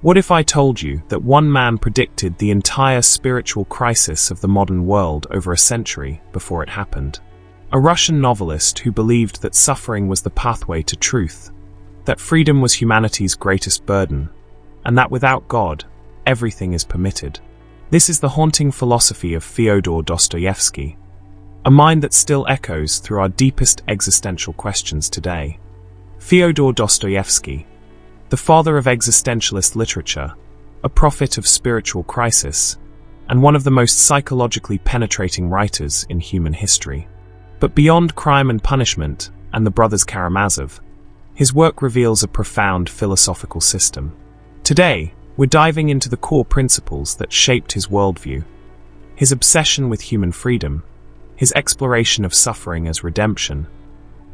What if I told you that one man predicted the entire spiritual crisis of the modern world over a century before it happened? A Russian novelist who believed that suffering was the pathway to truth, that freedom was humanity's greatest burden, and that without God, everything is permitted. This is the haunting philosophy of Fyodor Dostoevsky, a mind that still echoes through our deepest existential questions today. Fyodor Dostoevsky, the father of existentialist literature, a prophet of spiritual crisis, and one of the most psychologically penetrating writers in human history. But beyond Crime and Punishment and the Brothers Karamazov, his work reveals a profound philosophical system. Today, we're diving into the core principles that shaped his worldview, his obsession with human freedom, his exploration of suffering as redemption,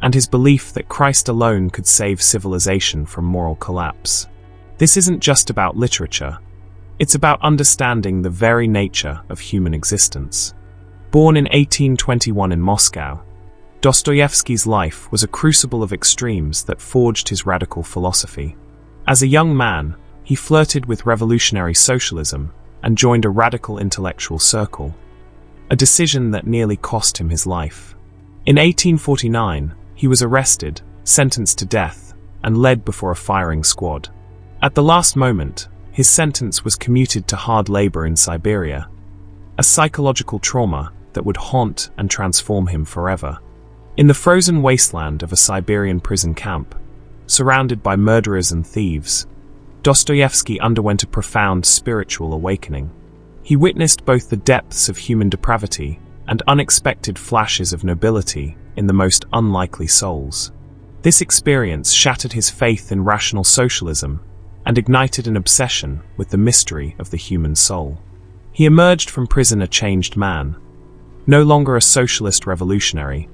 and his belief that Christ alone could save civilization from moral collapse. This isn't just about literature, it's about understanding the very nature of human existence. Born in 1821 in Moscow, Dostoevsky's life was a crucible of extremes that forged his radical philosophy. As a young man, he flirted with revolutionary socialism and joined a radical intellectual circle, a decision that nearly cost him his life. In 1849, he was arrested, sentenced to death, and led before a firing squad. At the last moment, his sentence was commuted to hard labor in Siberia, a psychological trauma that would haunt and transform him forever. In the frozen wasteland of a Siberian prison camp, surrounded by murderers and thieves, Dostoevsky underwent a profound spiritual awakening. He witnessed both the depths of human depravity and unexpected flashes of nobility in the most unlikely souls. This experience shattered his faith in rational socialism and ignited an obsession with the mystery of the human soul. He emerged from prison a changed man, no longer a socialist revolutionary,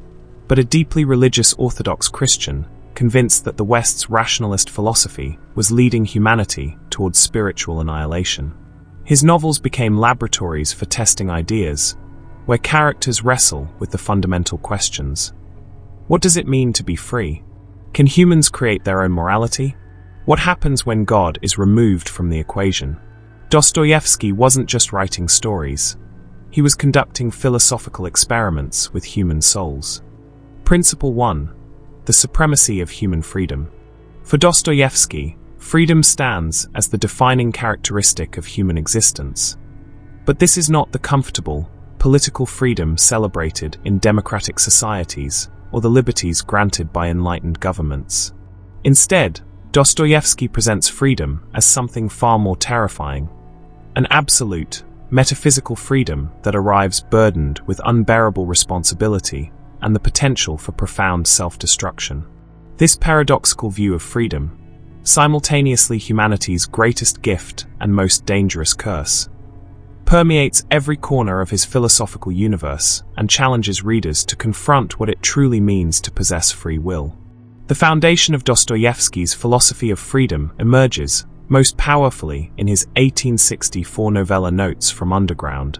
but a deeply religious Orthodox Christian, convinced that the West's rationalist philosophy was leading humanity towards spiritual annihilation. His novels became laboratories for testing ideas, where characters wrestle with the fundamental questions. What does it mean to be free? Can humans create their own morality? What happens when God is removed from the equation? Dostoevsky wasn't just writing stories. He was conducting philosophical experiments with human souls. Principle 1. The supremacy of human freedom. For Dostoevsky, freedom stands as the defining characteristic of human existence. But this is not the comfortable, political freedom celebrated in democratic societies or the liberties granted by enlightened governments. Instead, Dostoevsky presents freedom as something far more terrifying, an absolute, metaphysical freedom that arrives burdened with unbearable responsibility and the potential for profound self-destruction. This paradoxical view of freedom, simultaneously humanity's greatest gift and most dangerous curse, permeates every corner of his philosophical universe and challenges readers to confront what it truly means to possess free will. The foundation of Dostoevsky's philosophy of freedom emerges most powerfully in his 1864 novella Notes from Underground,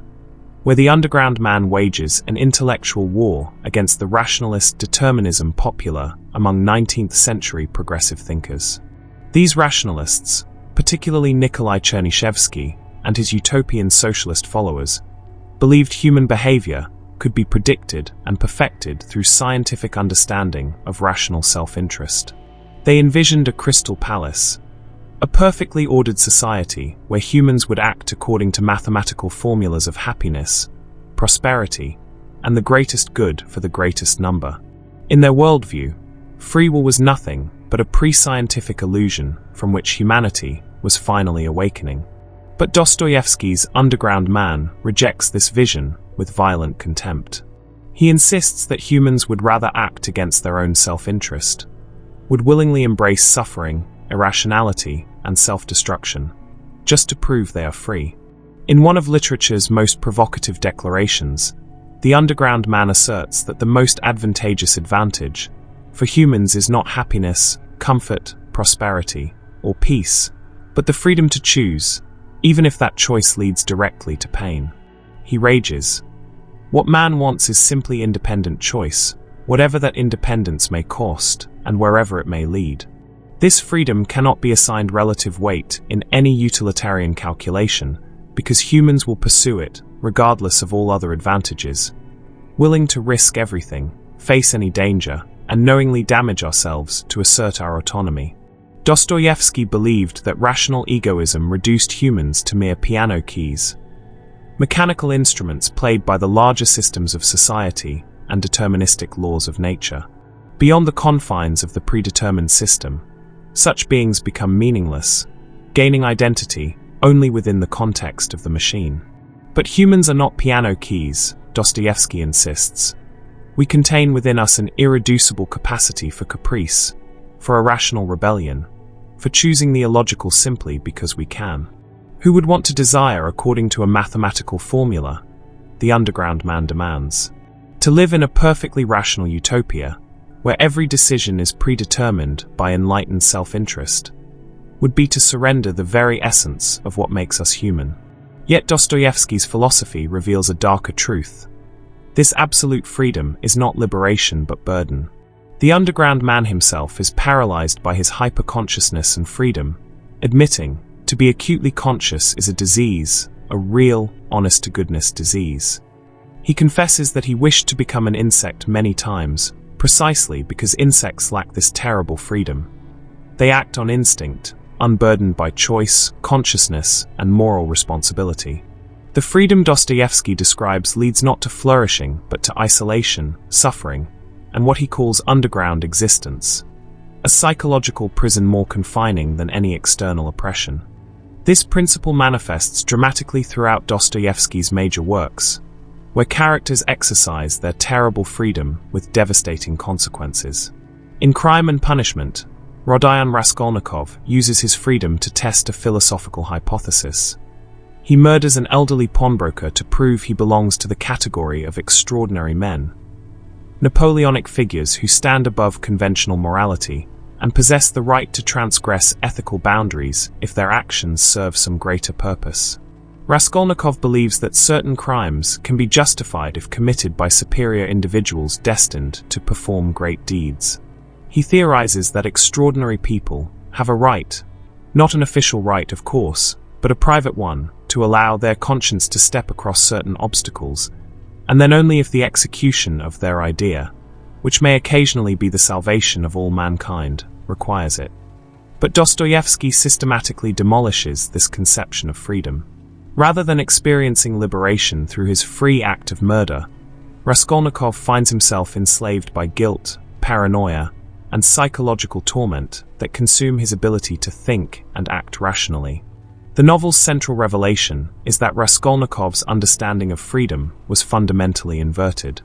where the underground man wages an intellectual war against the rationalist determinism popular among 19th-century progressive thinkers. These rationalists, particularly Nikolai Chernyshevsky and his utopian socialist followers, believed human behavior could be predicted and perfected through scientific understanding of rational self-interest. They envisioned a crystal palace, a perfectly ordered society where humans would act according to mathematical formulas of happiness, prosperity, and the greatest good for the greatest number. In their worldview, free will was nothing but a pre-scientific illusion from which humanity was finally awakening. But Dostoevsky's underground man rejects this vision with violent contempt. He insists that humans would rather act against their own self-interest, would willingly embrace suffering, irrationality, and self-destruction, just to prove they are free. In one of literature's most provocative declarations, the underground man asserts that the most advantageous advantage for humans is not happiness, comfort, prosperity, or peace, but the freedom to choose, even if that choice leads directly to pain. He rages, "What man wants is simply independent choice, whatever that independence may cost, and wherever it may lead." This freedom cannot be assigned relative weight in any utilitarian calculation because humans will pursue it regardless of all other advantages, willing to risk everything, face any danger, and knowingly damage ourselves to assert our autonomy. Dostoevsky believed that rational egoism reduced humans to mere piano keys, mechanical instruments played by the larger systems of society and deterministic laws of nature. Beyond the confines of the predetermined system, such beings become meaningless, gaining identity only within the context of the machine. But humans are not piano keys, Dostoevsky insists. We contain within us an irreducible capacity for caprice, for irrational rebellion, for choosing the illogical simply because we can. Who would want to desire according to a mathematical formula? The underground man demands. To live in a perfectly rational utopia, where every decision is predetermined by enlightened self-interest, would be to surrender the very essence of what makes us human. Yet Dostoevsky's philosophy reveals a darker truth. This absolute freedom is not liberation but burden. The underground man himself is paralyzed by his hyper-consciousness and freedom, admitting to be acutely conscious is a disease, a real, honest-to-goodness disease. He confesses that he wished to become an insect many times, precisely because insects lack this terrible freedom. They act on instinct, unburdened by choice, consciousness, and moral responsibility. The freedom Dostoevsky describes leads not to flourishing, but to isolation, suffering, and what he calls underground existence, a psychological prison more confining than any external oppression. This principle manifests dramatically throughout Dostoevsky's major works, where characters exercise their terrible freedom with devastating consequences. In Crime and Punishment, Rodion Raskolnikov uses his freedom to test a philosophical hypothesis. He murders an elderly pawnbroker to prove he belongs to the category of extraordinary men, Napoleonic figures who stand above conventional morality and possess the right to transgress ethical boundaries if their actions serve some greater purpose. Raskolnikov believes that certain crimes can be justified if committed by superior individuals destined to perform great deeds. He theorizes that extraordinary people have a right, not an official right of course, but a private one, to allow their conscience to step across certain obstacles, and then only if the execution of their idea, which may occasionally be the salvation of all mankind, requires it. But Dostoevsky systematically demolishes this conception of freedom. Rather than experiencing liberation through his free act of murder, Raskolnikov finds himself enslaved by guilt, paranoia, and psychological torment that consume his ability to think and act rationally. The novel's central revelation is that Raskolnikov's understanding of freedom was fundamentally inverted.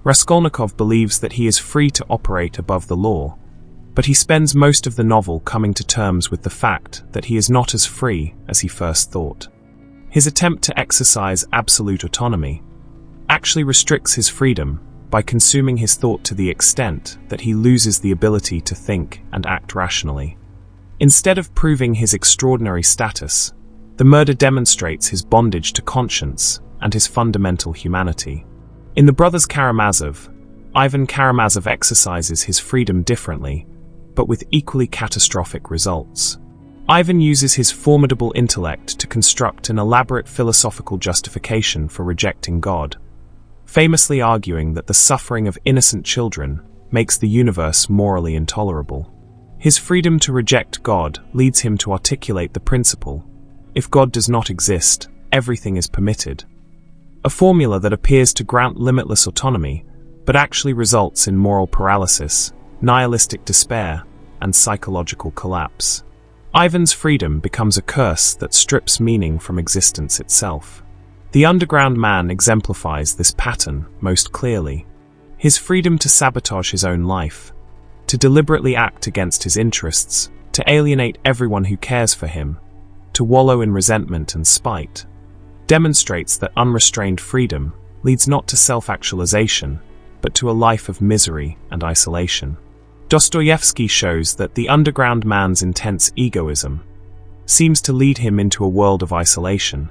Raskolnikov believes that he is free to operate above the law, but he spends most of the novel coming to terms with the fact that he is not as free as he first thought. His attempt to exercise absolute autonomy actually restricts his freedom by consuming his thought to the extent that he loses the ability to think and act rationally. Instead of proving his extraordinary status, the murder demonstrates his bondage to conscience and his fundamental humanity. In The Brothers Karamazov, Ivan Karamazov exercises his freedom differently, but with equally catastrophic results. Ivan uses his formidable intellect to construct an elaborate philosophical justification for rejecting God, famously arguing that the suffering of innocent children makes the universe morally intolerable. His freedom to reject God leads him to articulate the principle, if God does not exist, everything is permitted. A formula that appears to grant limitless autonomy, but actually results in moral paralysis, nihilistic despair, and psychological collapse. Ivan's freedom becomes a curse that strips meaning from existence itself. The underground man exemplifies this pattern most clearly. His freedom to sabotage his own life, to deliberately act against his interests, to alienate everyone who cares for him, to wallow in resentment and spite, demonstrates that unrestrained freedom leads not to self-actualization, but to a life of misery and isolation. Dostoevsky shows that the underground man's intense egoism seems to lead him into a world of isolation,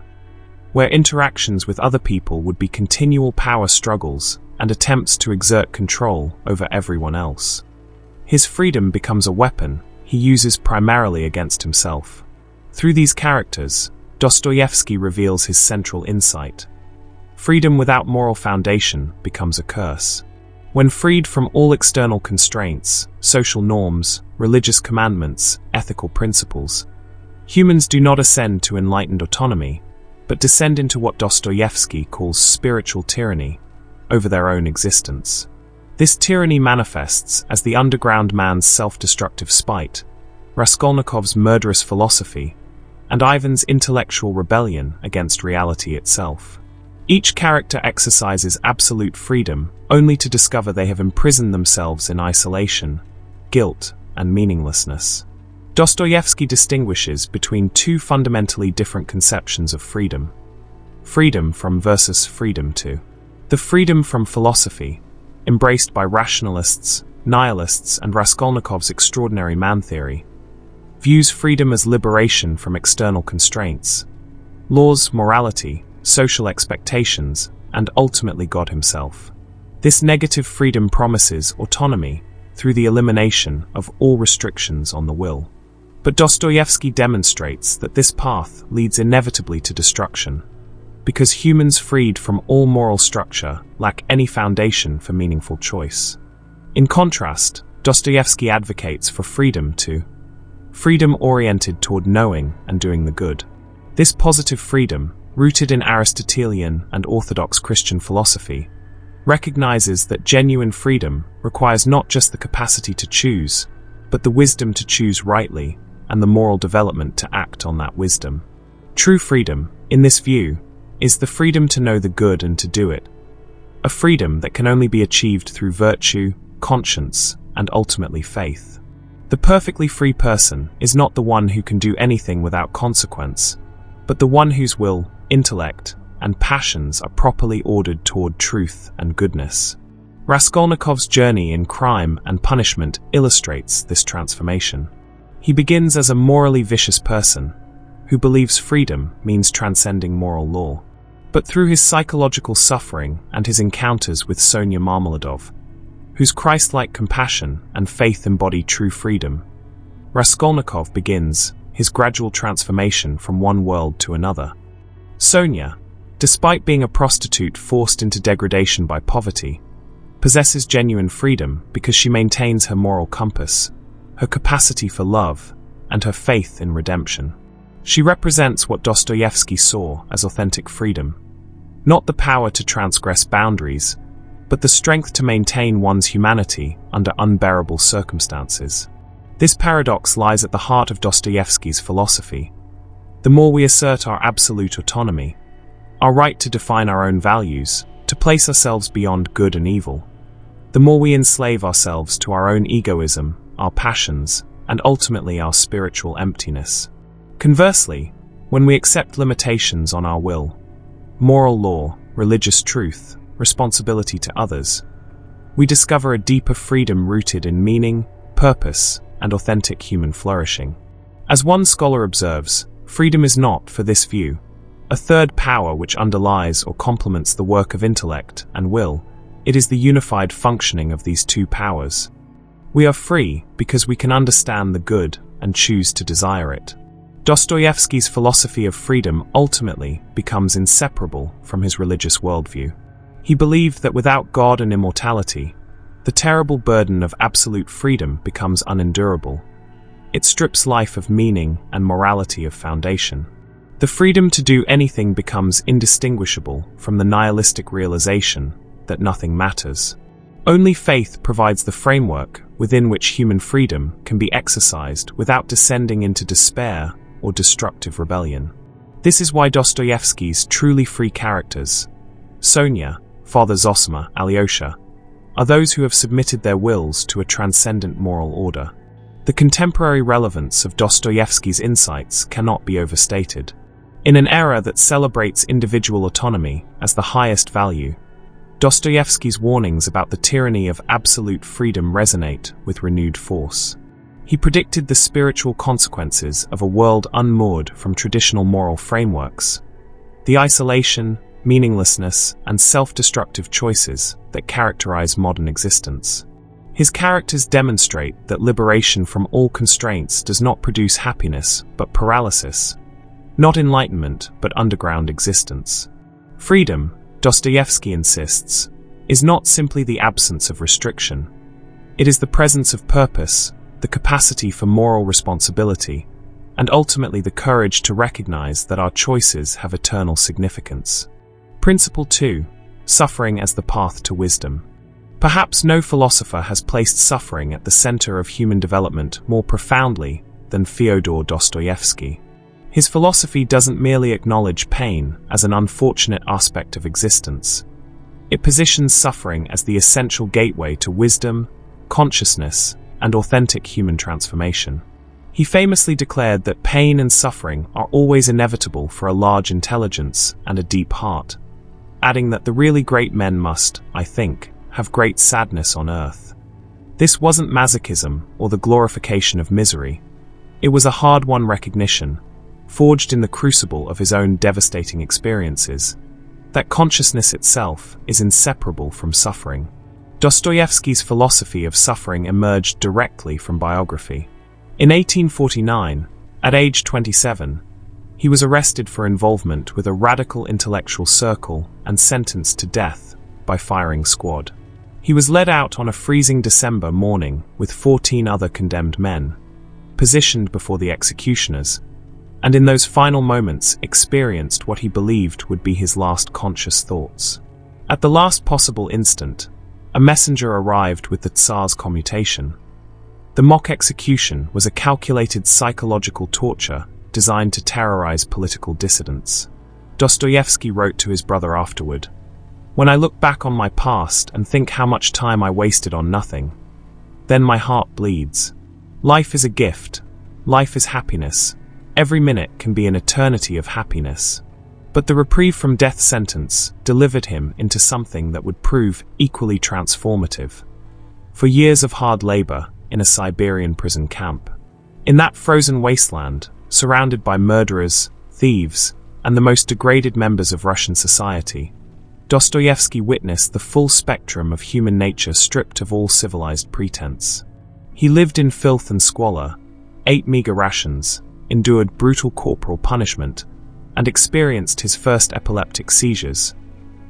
where interactions with other people would be continual power struggles and attempts to exert control over everyone else. His freedom becomes a weapon he he uses primarily against himself. Through these characters, Dostoevsky reveals his central insight. Freedom without moral foundation becomes a curse. When freed from all external constraints, social norms, religious commandments, ethical principles, humans do not ascend to enlightened autonomy, but descend into what Dostoevsky calls spiritual tyranny over their own existence. This tyranny manifests as the underground man's self-destructive spite, Raskolnikov's murderous philosophy, and Ivan's intellectual rebellion against reality itself. Each character exercises absolute freedom only to discover they have imprisoned themselves in isolation, guilt, and meaninglessness. Dostoevsky distinguishes between two fundamentally different conceptions of freedom. Freedom from versus freedom to. The freedom from philosophy, embraced by rationalists, nihilists, and Raskolnikov's extraordinary man theory, views freedom as liberation from external constraints, laws, morality, social expectations, and ultimately God himself. This negative freedom promises autonomy through the elimination of all restrictions on the will. But Dostoevsky demonstrates that this path leads inevitably to destruction, because humans freed from all moral structure lack any foundation for meaningful choice. In contrast, Dostoevsky advocates for freedom oriented toward knowing and doing the good. This positive freedom, rooted in Aristotelian and Orthodox Christian philosophy, recognizes that genuine freedom requires not just the capacity to choose, but the wisdom to choose rightly and the moral development to act on that wisdom. True freedom, in this view, is the freedom to know the good and to do it, a freedom that can only be achieved through virtue, conscience, and ultimately faith. The perfectly free person is not the one who can do anything without consequence, but the one whose will, intellect, and passions are properly ordered toward truth and goodness. Raskolnikov's journey in crime and punishment illustrates this transformation. He begins as a morally vicious person who believes freedom means transcending moral law. But through his psychological suffering and his encounters with Sonia Marmeladov, whose Christ-like compassion and faith embody true freedom, Raskolnikov begins his gradual transformation from one world to another. Sonia, despite being a prostitute forced into degradation by poverty, possesses genuine freedom because she maintains her moral compass, her capacity for love, and her faith in redemption. She represents what Dostoevsky saw as authentic freedom, not the power to transgress boundaries, but the strength to maintain one's humanity under unbearable circumstances. This paradox lies at the heart of Dostoevsky's philosophy. The more we assert our absolute autonomy, our right to define our own values, to place ourselves beyond good and evil, the more we enslave ourselves to our own egoism, our passions, and ultimately our spiritual emptiness. Conversely, when we accept limitations on our will, moral law, religious truth, responsibility to others, we discover a deeper freedom rooted in meaning, purpose, and authentic human flourishing. As one scholar observes, freedom is not, for this view, a third power which underlies or complements the work of intellect and will. It is the unified functioning of these two powers. We are free because we can understand the good and choose to desire it. Dostoevsky's philosophy of freedom ultimately becomes inseparable from his religious worldview. He believed that without God and immortality, the terrible burden of absolute freedom becomes unendurable. It strips life of meaning and morality of foundation. The freedom to do anything becomes indistinguishable from the nihilistic realization that nothing matters. Only faith provides the framework within which human freedom can be exercised without descending into despair or destructive rebellion. This is why Dostoevsky's truly free characters, Sonia, Father Zosima, Alyosha, are those who have submitted their wills to a transcendent moral order. The contemporary relevance of Dostoevsky's insights cannot be overstated. In an era that celebrates individual autonomy as the highest value, Dostoevsky's warnings about the tyranny of absolute freedom resonate with renewed force. He predicted the spiritual consequences of a world unmoored from traditional moral frameworks, the isolation, meaninglessness, and self-destructive choices that characterize modern existence. His characters demonstrate that liberation from all constraints does not produce happiness, but paralysis. Not enlightenment, but underground existence. Freedom, Dostoevsky insists, is not simply the absence of restriction. It is the presence of purpose, the capacity for moral responsibility, and ultimately the courage to recognize that our choices have eternal significance. Principle 2. Suffering as the path to wisdom. Perhaps no philosopher has placed suffering at the center of human development more profoundly than Fyodor Dostoevsky. His philosophy doesn't merely acknowledge pain as an unfortunate aspect of existence. It positions suffering as the essential gateway to wisdom, consciousness, and authentic human transformation. He famously declared that pain and suffering are always inevitable for a large intelligence and a deep heart, adding that the really great men must, I think, have great sadness on earth. This wasn't masochism or the glorification of misery. It was a hard-won recognition, forged in the crucible of his own devastating experiences, that consciousness itself is inseparable from suffering. Dostoevsky's philosophy of suffering emerged directly from biography. In 1849, at age 27, he was arrested for involvement with a radical intellectual circle and sentenced to death by firing squad. He was led out on a freezing December morning with 14 other condemned men, positioned before the executioners, and in those final moments experienced what he believed would be his last conscious thoughts. At the last possible instant, a messenger arrived with the Tsar's commutation. The mock execution was a calculated psychological torture designed to terrorize political dissidents. Dostoevsky wrote to his brother afterward, "When I look back on my past and think how much time I wasted on nothing, then my heart bleeds. Life is a gift. Life is happiness. Every minute can be an eternity of happiness." But the reprieve from death sentence delivered him into something that would prove equally transformative. For years of hard labor in a Siberian prison camp, in that frozen wasteland, surrounded by murderers, thieves, and the most degraded members of Russian society, Dostoevsky witnessed the full spectrum of human nature stripped of all civilized pretense. He lived in filth and squalor, ate meager rations, endured brutal corporal punishment, and experienced his first epileptic seizures,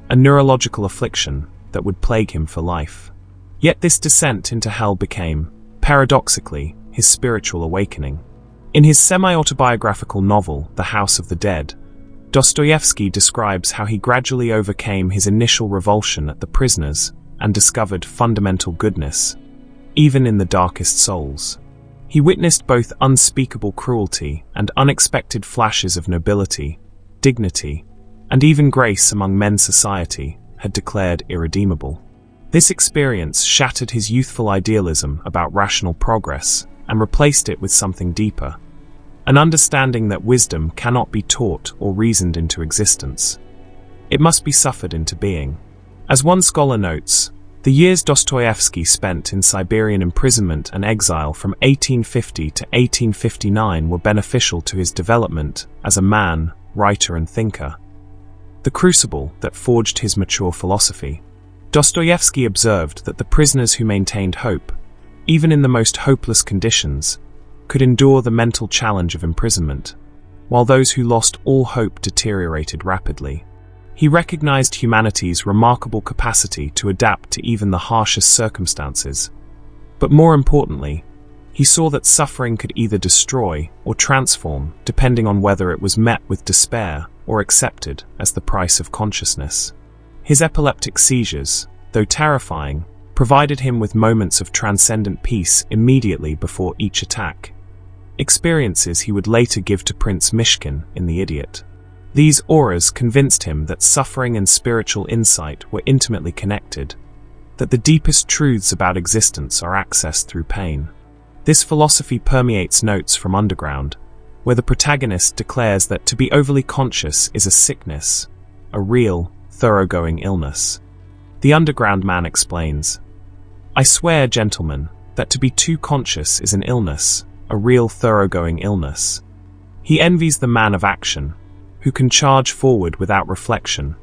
a neurological affliction that would plague him for life. Yet this descent into hell became, paradoxically, his spiritual awakening. In his semi-autobiographical novel, The House of the Dead, Dostoevsky describes how he gradually overcame his initial revulsion at the prisoners and discovered fundamental goodness, even in the darkest souls. He witnessed both unspeakable cruelty and unexpected flashes of nobility, dignity, and even grace among men society had declared irredeemable. This experience shattered his youthful idealism about rational progress and replaced it with something deeper, an understanding that wisdom cannot be taught or reasoned into existence. It must be suffered into being. As one scholar notes, the years Dostoevsky spent in Siberian imprisonment and exile from 1850 to 1859 were beneficial to his development as a man, writer, and thinker, the crucible that forged his mature philosophy. Dostoevsky observed that the prisoners who maintained hope, even in the most hopeless conditions, could endure the mental challenge of imprisonment, while those who lost all hope deteriorated rapidly. He recognized humanity's remarkable capacity to adapt to even the harshest circumstances. But more importantly, he saw that suffering could either destroy or transform depending on whether it was met with despair or accepted as the price of consciousness. His epileptic seizures, though terrifying, provided him with moments of transcendent peace immediately before each attack, experiences he would later give to Prince Mishkin in The Idiot. These auras convinced him that suffering and spiritual insight were intimately connected, that the deepest truths about existence are accessed through pain. This philosophy permeates notes from Underground, where the protagonist declares that to be overly conscious is a sickness, a real, thoroughgoing illness. The Underground man explains, "I swear, gentlemen, that to be too conscious is an illness, a real thoroughgoing illness." He envies the man of action, who can charge forward without reflection,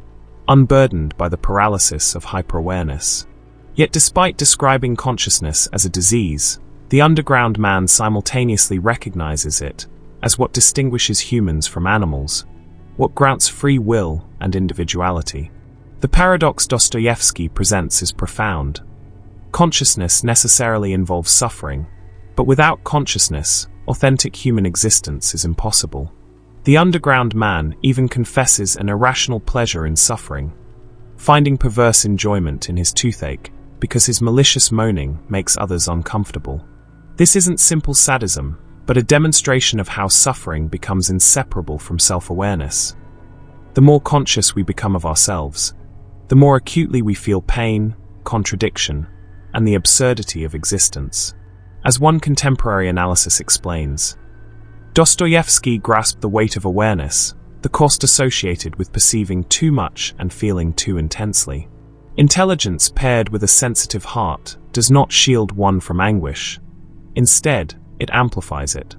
unburdened by the paralysis of hyperawareness. Yet despite describing consciousness as a disease, the underground man simultaneously recognizes it as what distinguishes humans from animals, what grants free will and individuality. The paradox Dostoevsky presents is profound. Consciousness necessarily involves suffering, but without consciousness, authentic human existence is impossible. The underground man even confesses an irrational pleasure in suffering, finding perverse enjoyment in his toothache because his malicious moaning makes others uncomfortable. This isn't simple sadism, but a demonstration of how suffering becomes inseparable from self-awareness. The more conscious we become of ourselves, the more acutely we feel pain, contradiction, and the absurdity of existence. As one contemporary analysis explains, Dostoevsky grasped the weight of awareness, the cost associated with perceiving too much and feeling too intensely. Intelligence paired with a sensitive heart does not shield one from anguish. Instead, it amplifies it.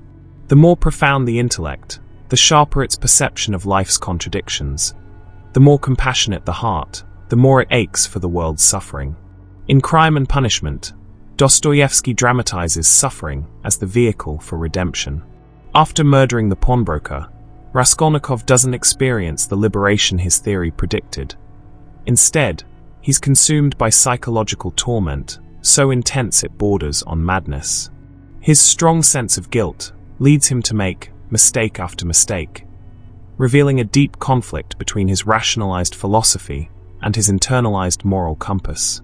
The more profound the intellect, the sharper its perception of life's contradictions. The more compassionate the heart, the more it aches for the world's suffering. In Crime and Punishment, Dostoevsky dramatizes suffering as the vehicle for redemption. After murdering the pawnbroker, Raskolnikov doesn't experience the liberation his theory predicted. Instead, he's consumed by psychological torment, so intense it borders on madness. His strong sense of guilt leads him to make mistake after mistake, revealing a deep conflict between his rationalized philosophy and his internalized moral compass.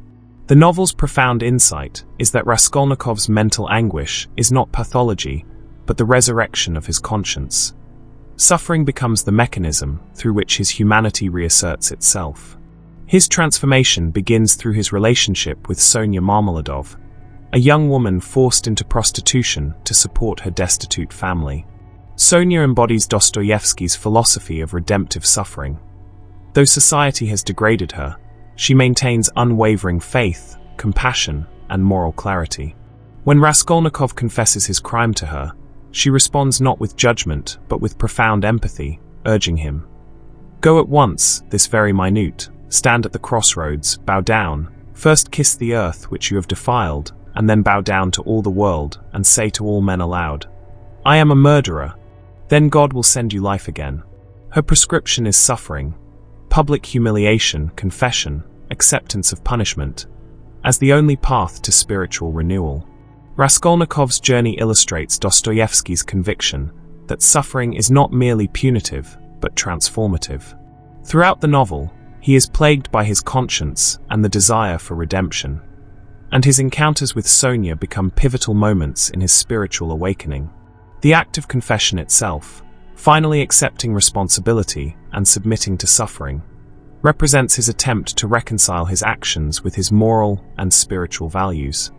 The novel's profound insight is that Raskolnikov's mental anguish is not pathology, but the resurrection of his conscience. Suffering becomes the mechanism through which his humanity reasserts itself. His transformation begins through his relationship with Sonia Marmeladov, a young woman forced into prostitution to support her destitute family. Sonia embodies Dostoevsky's philosophy of redemptive suffering. Though society has degraded her, she maintains unwavering faith, compassion, and moral clarity. When Raskolnikov confesses his crime to her, she responds not with judgment, but with profound empathy, urging him, "Go at once, this very minute, stand at the crossroads, bow down, first kiss the earth which you have defiled, and then bow down to all the world, and say to all men aloud, 'I am a murderer,' then God will send you life again." Her prescription is suffering, public humiliation, confession, acceptance of punishment, as the only path to spiritual renewal. Raskolnikov's journey illustrates Dostoevsky's conviction that suffering is not merely punitive, but transformative. Throughout the novel, he is plagued by his conscience and the desire for redemption, and his encounters with Sonia become pivotal moments in his spiritual awakening. The act of confession itself, finally accepting responsibility and submitting to suffering, represents his attempt to reconcile his actions with his moral and spiritual values.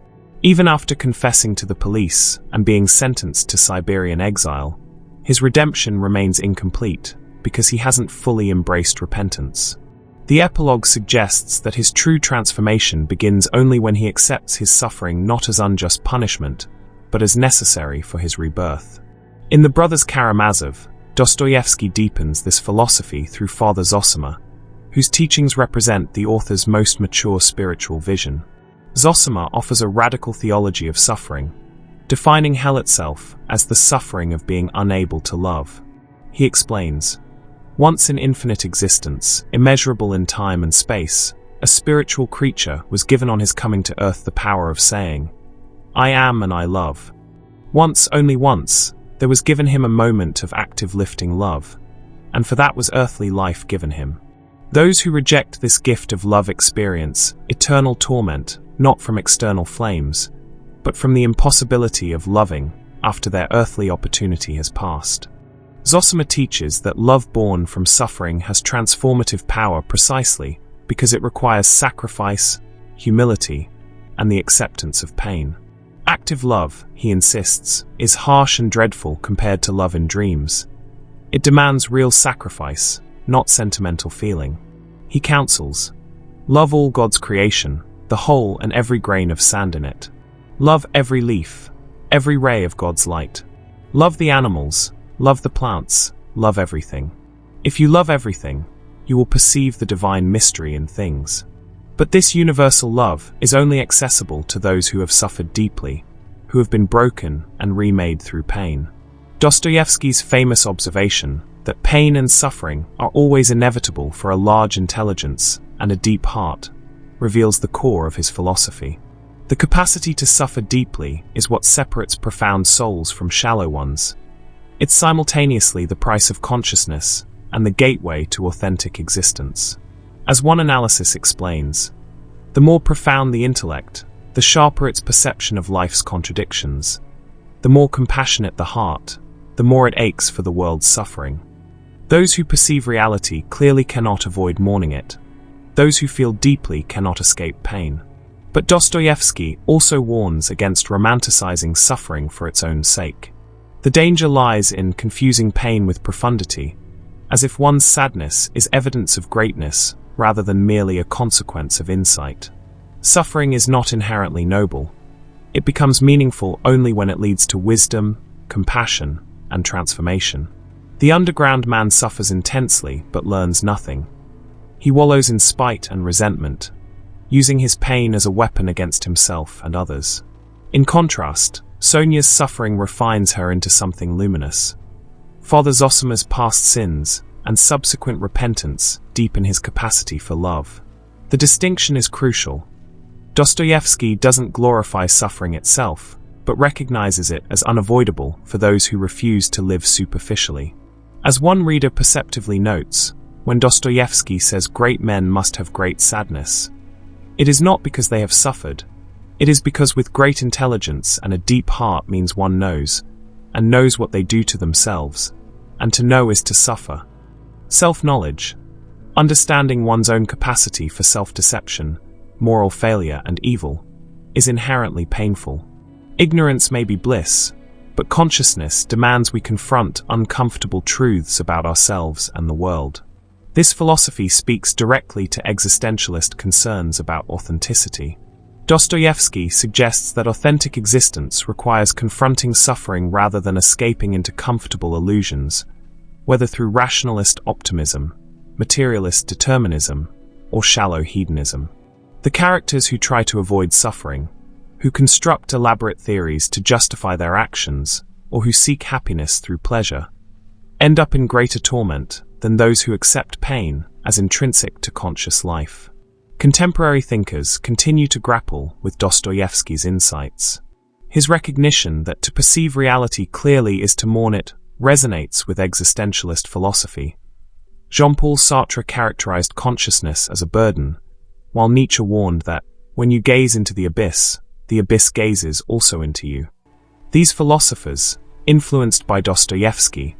Even after confessing to the police and being sentenced to Siberian exile, his redemption remains incomplete because he hasn't fully embraced repentance. The epilogue suggests that his true transformation begins only when he accepts his suffering not as unjust punishment, but as necessary for his rebirth. In The Brothers Karamazov, Dostoevsky deepens this philosophy through Father Zosima, whose teachings represent the author's most mature spiritual vision. Zosima offers a radical theology of suffering, defining hell itself as the suffering of being unable to love. He explains, "Once in infinite existence, immeasurable in time and space, a spiritual creature was given on his coming to earth the power of saying, 'I am and I love.' Once, only once, there was given him a moment of active lifting love, and for that was earthly life given him. Those who reject this gift of love experience eternal torment, not from external flames, but from the impossibility of loving after their earthly opportunity has passed." Zosima teaches that love born from suffering has transformative power precisely because it requires sacrifice, humility, and the acceptance of pain. Active love, he insists, is harsh and dreadful compared to love in dreams. It demands real sacrifice, not sentimental feeling. He counsels, "Love all God's creation, the whole and every grain of sand in it. Love every leaf, every ray of God's light. Love the animals, love the plants, love everything. If you love everything, you will perceive the divine mystery in things." But this universal love is only accessible to those who have suffered deeply, who have been broken and remade through pain. Dostoevsky's famous observation that pain and suffering are always inevitable for a large intelligence and a deep heart reveals the core of his philosophy. The capacity to suffer deeply is what separates profound souls from shallow ones. It's simultaneously the price of consciousness and the gateway to authentic existence. As one analysis explains, the more profound the intellect, the sharper its perception of life's contradictions. The more compassionate the heart, the more it aches for the world's suffering. Those who perceive reality clearly cannot avoid mourning it. Those who feel deeply cannot escape pain. But Dostoevsky also warns against romanticizing suffering for its own sake. The danger lies in confusing pain with profundity, as if one's sadness is evidence of greatness rather than merely a consequence of insight. Suffering is not inherently noble. It becomes meaningful only when it leads to wisdom, compassion, and transformation. The underground man suffers intensely but learns nothing. He wallows in spite and resentment, using his pain as a weapon against himself and others. In contrast, Sonia's suffering refines her into something luminous. Father Zosima's past sins and subsequent repentance deepen his capacity for love. The distinction is crucial. Dostoevsky doesn't glorify suffering itself, but recognizes it as unavoidable for those who refuse to live superficially. As one reader perceptively notes, when Dostoevsky says great men must have great sadness, it is not because they have suffered. It is because with great intelligence and a deep heart means one knows, and knows what they do to themselves, and to know is to suffer. Self-knowledge, understanding one's own capacity for self-deception, moral failure and evil, is inherently painful. Ignorance may be bliss, but consciousness demands we confront uncomfortable truths about ourselves and the world. This philosophy speaks directly to existentialist concerns about authenticity. Dostoevsky suggests that authentic existence requires confronting suffering rather than escaping into comfortable illusions, whether through rationalist optimism, materialist determinism, or shallow hedonism. The characters who try to avoid suffering, who construct elaborate theories to justify their actions, or who seek happiness through pleasure, end up in greater torment than those who accept pain as intrinsic to conscious life. Contemporary thinkers continue to grapple with Dostoevsky's insights. His recognition that to perceive reality clearly is to mourn it resonates with existentialist philosophy. Jean-Paul Sartre characterized consciousness as a burden, while Nietzsche warned that, when you gaze into the abyss gazes also into you. These philosophers, influenced by Dostoevsky,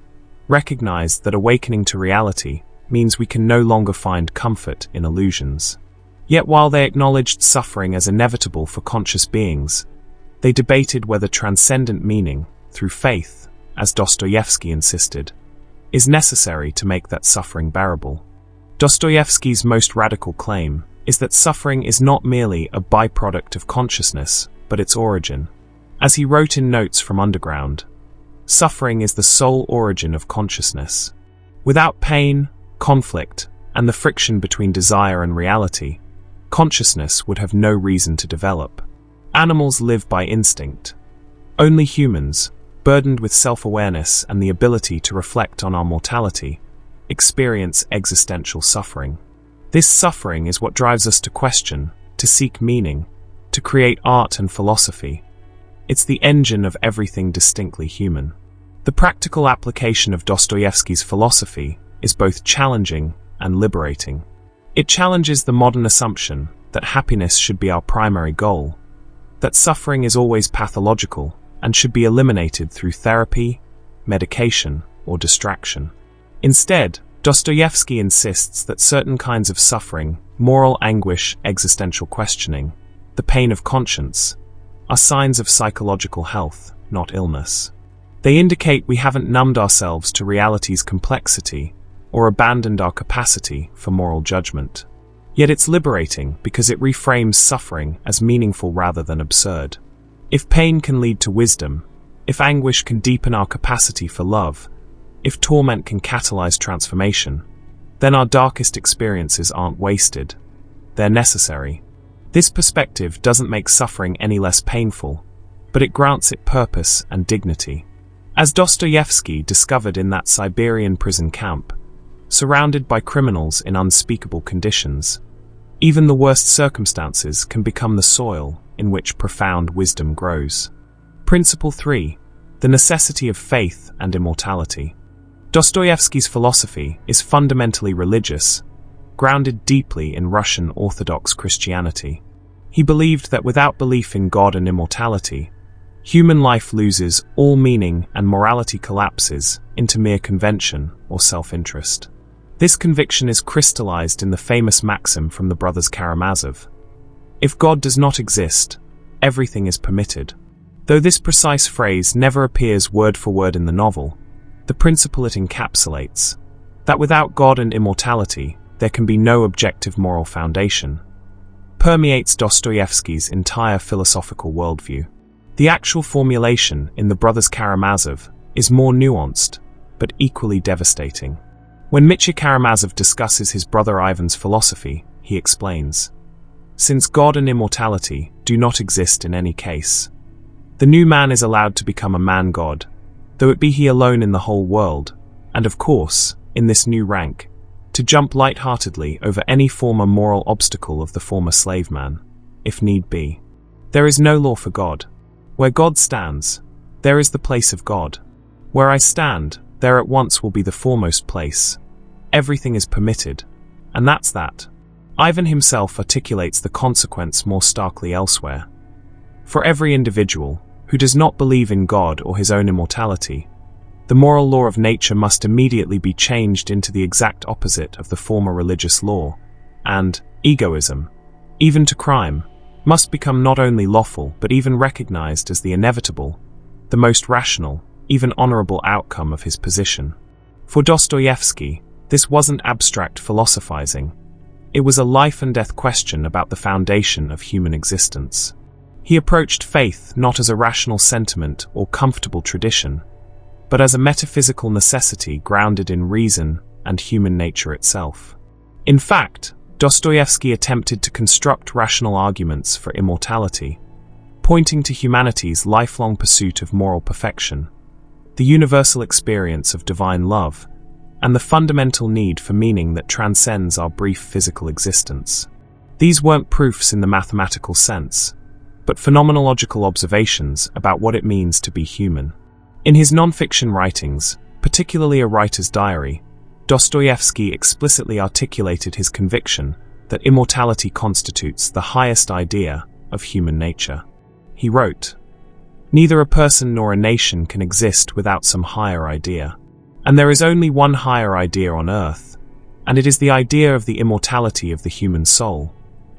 recognized that awakening to reality means we can no longer find comfort in illusions. Yet while they acknowledged suffering as inevitable for conscious beings, they debated whether transcendent meaning, through faith, as Dostoevsky insisted, is necessary to make that suffering bearable. Dostoevsky's most radical claim is that suffering is not merely a byproduct of consciousness, but its origin. As he wrote in Notes from Underground, suffering is the sole origin of consciousness. Without pain, conflict, and the friction between desire and reality, consciousness would have no reason to develop. Animals live by instinct. Only humans, burdened with self-awareness and the ability to reflect on our mortality, experience existential suffering. This suffering is what drives us to question, to seek meaning, to create art and philosophy. It's the engine of everything distinctly human. The practical application of Dostoevsky's philosophy is both challenging and liberating. It challenges the modern assumption that happiness should be our primary goal, that suffering is always pathological and should be eliminated through therapy, medication, or distraction. Instead, Dostoevsky insists that certain kinds of suffering, moral anguish, existential questioning, the pain of conscience, are signs of psychological health, not illness. They indicate we haven't numbed ourselves to reality's complexity or abandoned our capacity for moral judgment. Yet it's liberating because it reframes suffering as meaningful rather than absurd. If pain can lead to wisdom, if anguish can deepen our capacity for love, if torment can catalyze transformation, then our darkest experiences aren't wasted. they're necessary. This perspective doesn't make suffering any less painful, but it grants it purpose and dignity. As Dostoevsky discovered in that Siberian prison camp, surrounded by criminals in unspeakable conditions, even the worst circumstances can become the soil in which profound wisdom grows. Principle 3. The necessity of faith and immortality. Dostoevsky's philosophy is fundamentally religious, grounded deeply in Russian Orthodox Christianity. He believed that without belief in God and immortality, human life loses all meaning and morality collapses into mere convention or self-interest. This conviction is crystallized in the famous maxim from the brothers Karamazov: "If God does not exist, everything is permitted." Though this precise phrase never appears word for word in the novel, the principle it encapsulates, that without God and immortality, there can be no objective moral foundation, permeates Dostoevsky's entire philosophical worldview. The actual formulation in the brothers Karamazov is more nuanced, but equally devastating. When Mitya Karamazov discusses his brother Ivan's philosophy, he explains, "Since God and immortality do not exist in any case, the new man is allowed to become a man-god, though it be he alone in the whole world, and of course, in this new rank, to jump light-heartedly over any former moral obstacle of the former slave man, if need be. There is no law for God. Where God stands, there is the place of God. Where I stand, there at once will be the foremost place. Everything is permitted, and that's that." Ivan himself articulates the consequence more starkly elsewhere. For every individual who does not believe in God or his own immortality, the moral law of nature must immediately be changed into the exact opposite of the former religious law, and egoism, even to crime, must become not only lawful but even recognized as the inevitable, the most rational, even honorable outcome of his position. For Dostoevsky, this wasn't abstract philosophizing. It was a life-and-death question about the foundation of human existence. He approached faith not as a rational sentiment or comfortable tradition, but as a metaphysical necessity grounded in reason and human nature itself. In fact, Dostoevsky attempted to construct rational arguments for immortality, pointing to humanity's lifelong pursuit of moral perfection, the universal experience of divine love, and the fundamental need for meaning that transcends our brief physical existence. These weren't proofs in the mathematical sense, but phenomenological observations about what it means to be human. In his non-fiction writings, particularly A Writer's Diary, Dostoevsky explicitly articulated his conviction that immortality constitutes the highest idea of human nature. He wrote, "Neither a person nor a nation can exist without some higher idea. And there is only one higher idea on earth, and it is the idea of the immortality of the human soul.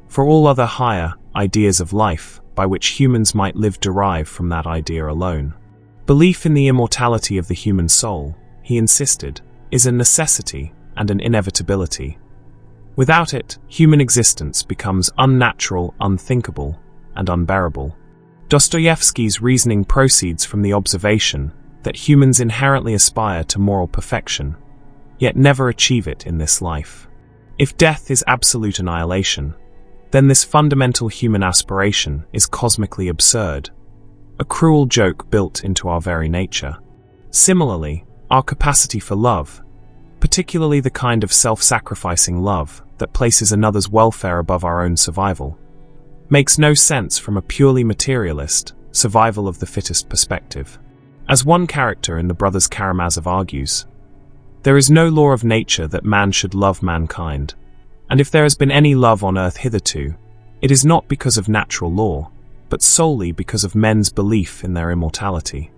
For all other higher ideas of life by which humans might live derive from that idea alone. Belief in the immortality of the human soul," he insisted, "is a necessity and an inevitability. Without it, human existence becomes unnatural, unthinkable, and unbearable." Dostoevsky's reasoning proceeds from the observation that humans inherently aspire to moral perfection, yet never achieve it in this life. If death is absolute annihilation, then this fundamental human aspiration is cosmically absurd, a cruel joke built into our very nature. Similarly, our capacity for love, particularly the kind of self-sacrificing love that places another's welfare above our own survival, makes no sense from a purely materialist, survival of the fittest perspective. As one character in the brothers Karamazov argues, "There is no law of nature that man should love mankind, and if there has been any love on earth hitherto, it is not because of natural law, but solely because of men's belief in their immortality."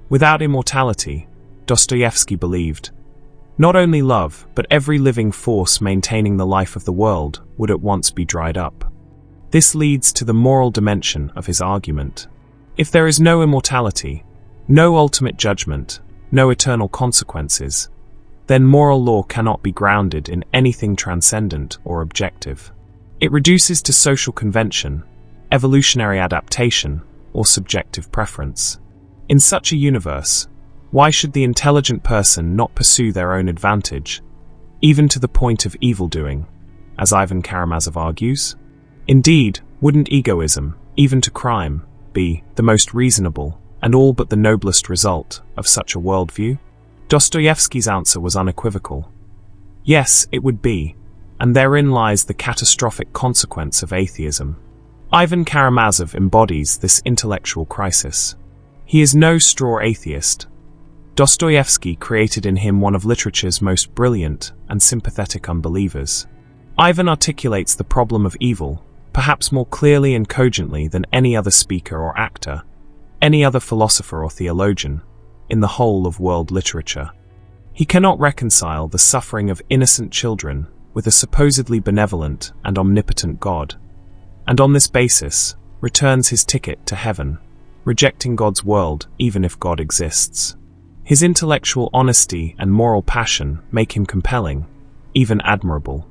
Without immortality, Dostoevsky believed, not only love, but every living force maintaining the life of the world would at once be dried up. This leads to the moral dimension of his argument. If there is no immortality, no ultimate judgment, no eternal consequences, then moral law cannot be grounded in anything transcendent or objective. It reduces to social convention, evolutionary adaptation, or subjective preference. In such a universe, why should the intelligent person not pursue their own advantage, even to the point of evildoing, as Ivan Karamazov argues? Indeed, wouldn't egoism, even to crime, be the most reasonable and all but the noblest result of such a worldview? Dostoevsky's answer was unequivocal. Yes, it would be, and therein lies the catastrophic consequence of atheism. Ivan Karamazov embodies this intellectual crisis. He is no straw atheist. Dostoevsky created in him one of literature's most brilliant and sympathetic unbelievers. Ivan articulates the problem of evil, perhaps more clearly and cogently than any other speaker or actor, any other philosopher or theologian, in the whole of world literature. He cannot reconcile the suffering of innocent children with a supposedly benevolent and omnipotent God, and on this basis returns his ticket to heaven, rejecting God's world even if God exists. His intellectual honesty and moral passion make him compelling, even admirable.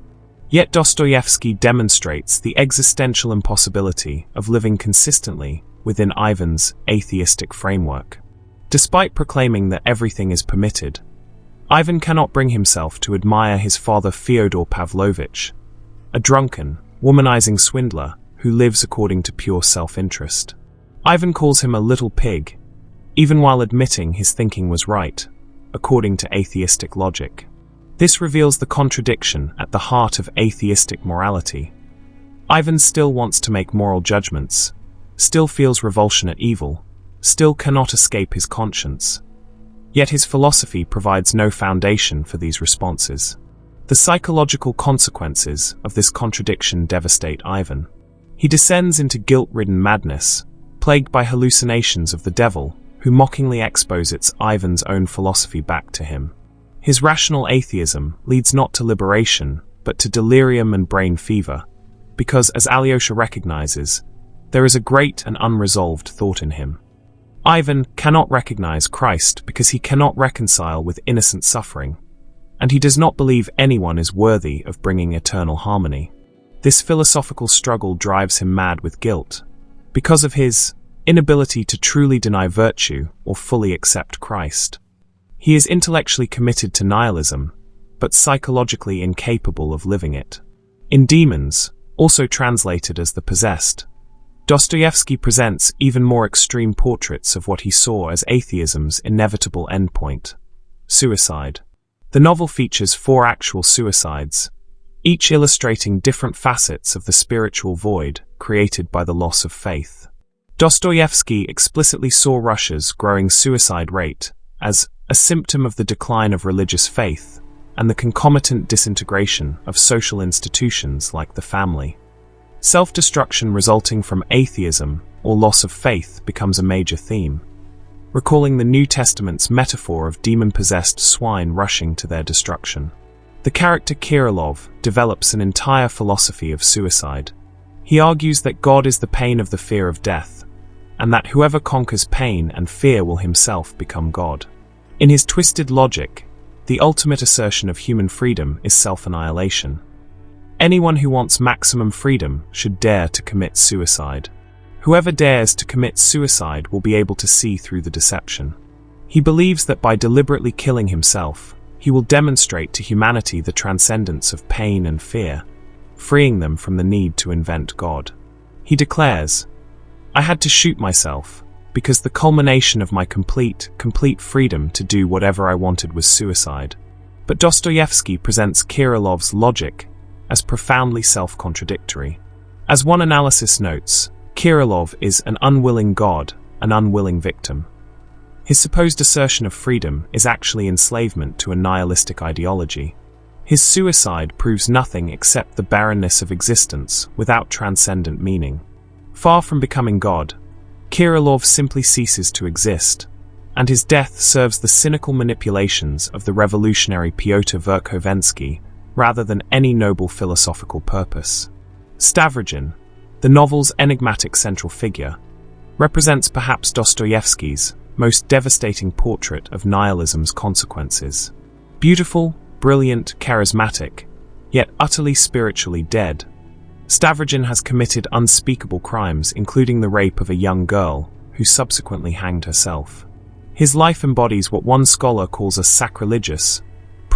Yet Dostoevsky demonstrates the existential impossibility of living consistently within Ivan's atheistic framework. Despite proclaiming that everything is permitted, Ivan cannot bring himself to admire his father Fyodor Pavlovich, a drunken, womanizing swindler who lives according to pure self-interest. Ivan calls him a little pig, even while admitting his thinking was right, according to atheistic logic. This reveals the contradiction at the heart of atheistic morality. Ivan still wants to make moral judgments, still feels revulsion at evil, still cannot escape his conscience. Yet his philosophy provides no foundation for these responses. The psychological consequences of this contradiction devastate Ivan. He descends into guilt-ridden madness, plagued by hallucinations of the devil, who mockingly exposits Ivan's own philosophy back to him. His rational atheism leads not to liberation, but to delirium and brain fever, because, as Alyosha recognizes, there is a great and unresolved thought in him. Ivan cannot recognize Christ because he cannot reconcile with innocent suffering, and he does not believe anyone is worthy of bringing eternal harmony. This philosophical struggle drives him mad with guilt, because of his inability to truly deny virtue or fully accept Christ. He is intellectually committed to nihilism, but psychologically incapable of living it. In Demons, also translated as The Possessed, Dostoevsky presents even more extreme portraits of what he saw as atheism's inevitable endpoint: suicide. The novel features 4 actual suicides, each illustrating different facets of the spiritual void created by the loss of faith. Dostoevsky explicitly saw Russia's growing suicide rate as a symptom of the decline of religious faith and the concomitant disintegration of social institutions like the family. Self-destruction resulting from atheism or loss of faith becomes a major theme, recalling the New Testament's metaphor of demon-possessed swine rushing to their destruction. The character Kirillov develops an entire philosophy of suicide. He argues that God is the pain of the fear of death, and that whoever conquers pain and fear will himself become God. In his twisted logic, the ultimate assertion of human freedom is self-annihilation. Anyone who wants maximum freedom should dare to commit suicide. Whoever dares to commit suicide will be able to see through the deception. He believes that by deliberately killing himself, he will demonstrate to humanity the transcendence of pain and fear, freeing them from the need to invent God. He declares, "I had to shoot myself, because the culmination of my complete freedom to do whatever I wanted was suicide." But Dostoevsky presents Kirillov's logic as profoundly self-contradictory. As one analysis notes, Kirillov is an unwilling God, an unwilling victim. His supposed assertion of freedom is actually enslavement to a nihilistic ideology. His suicide proves nothing except the barrenness of existence without transcendent meaning. Far from becoming God, Kirillov simply ceases to exist, and his death serves the cynical manipulations of the revolutionary Pyotr Verkhovensky rather than any noble philosophical purpose. Stavrogin, the novel's enigmatic central figure, represents perhaps Dostoevsky's most devastating portrait of nihilism's consequences. Beautiful, brilliant, charismatic, yet utterly spiritually dead, Stavrogin has committed unspeakable crimes, including the rape of a young girl who subsequently hanged herself. His life embodies what one scholar calls a sacrilegious,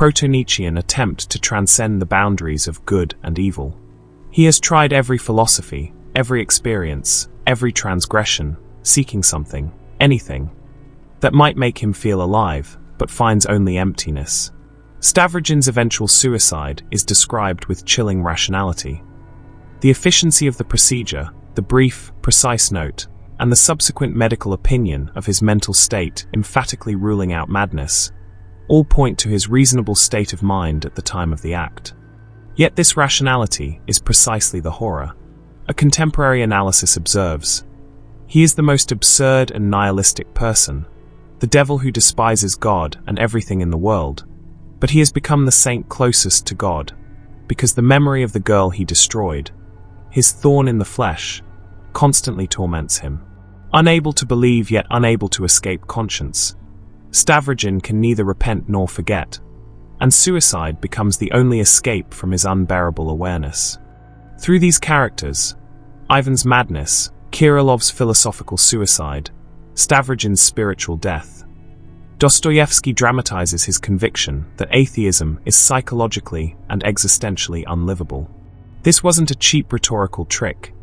proto-Nietzschean attempt to transcend the boundaries of good and evil. He has tried every philosophy, every experience, every transgression, seeking something, anything, that might make him feel alive, but finds only emptiness. Stavrogin's eventual suicide is described with chilling rationality. The efficiency of the procedure, the brief, precise note, and the subsequent medical opinion of his mental state emphatically ruling out madness, all point to his reasonable state of mind at the time of the act. Yet this rationality is precisely the horror. A contemporary analysis observes, he is the most absurd and nihilistic person, the devil who despises God and everything in the world, but he has become the saint closest to God, because the memory of the girl he destroyed, his thorn in the flesh, constantly torments him. Unable to believe yet unable to escape conscience, Stavrogin can neither repent nor forget, and suicide becomes the only escape from his unbearable awareness. Through these characters, Ivan's madness, Kirillov's philosophical suicide, Stavrogin's spiritual death, Dostoevsky dramatizes his conviction that atheism is psychologically and existentially unlivable. This wasn't a cheap rhetorical trick.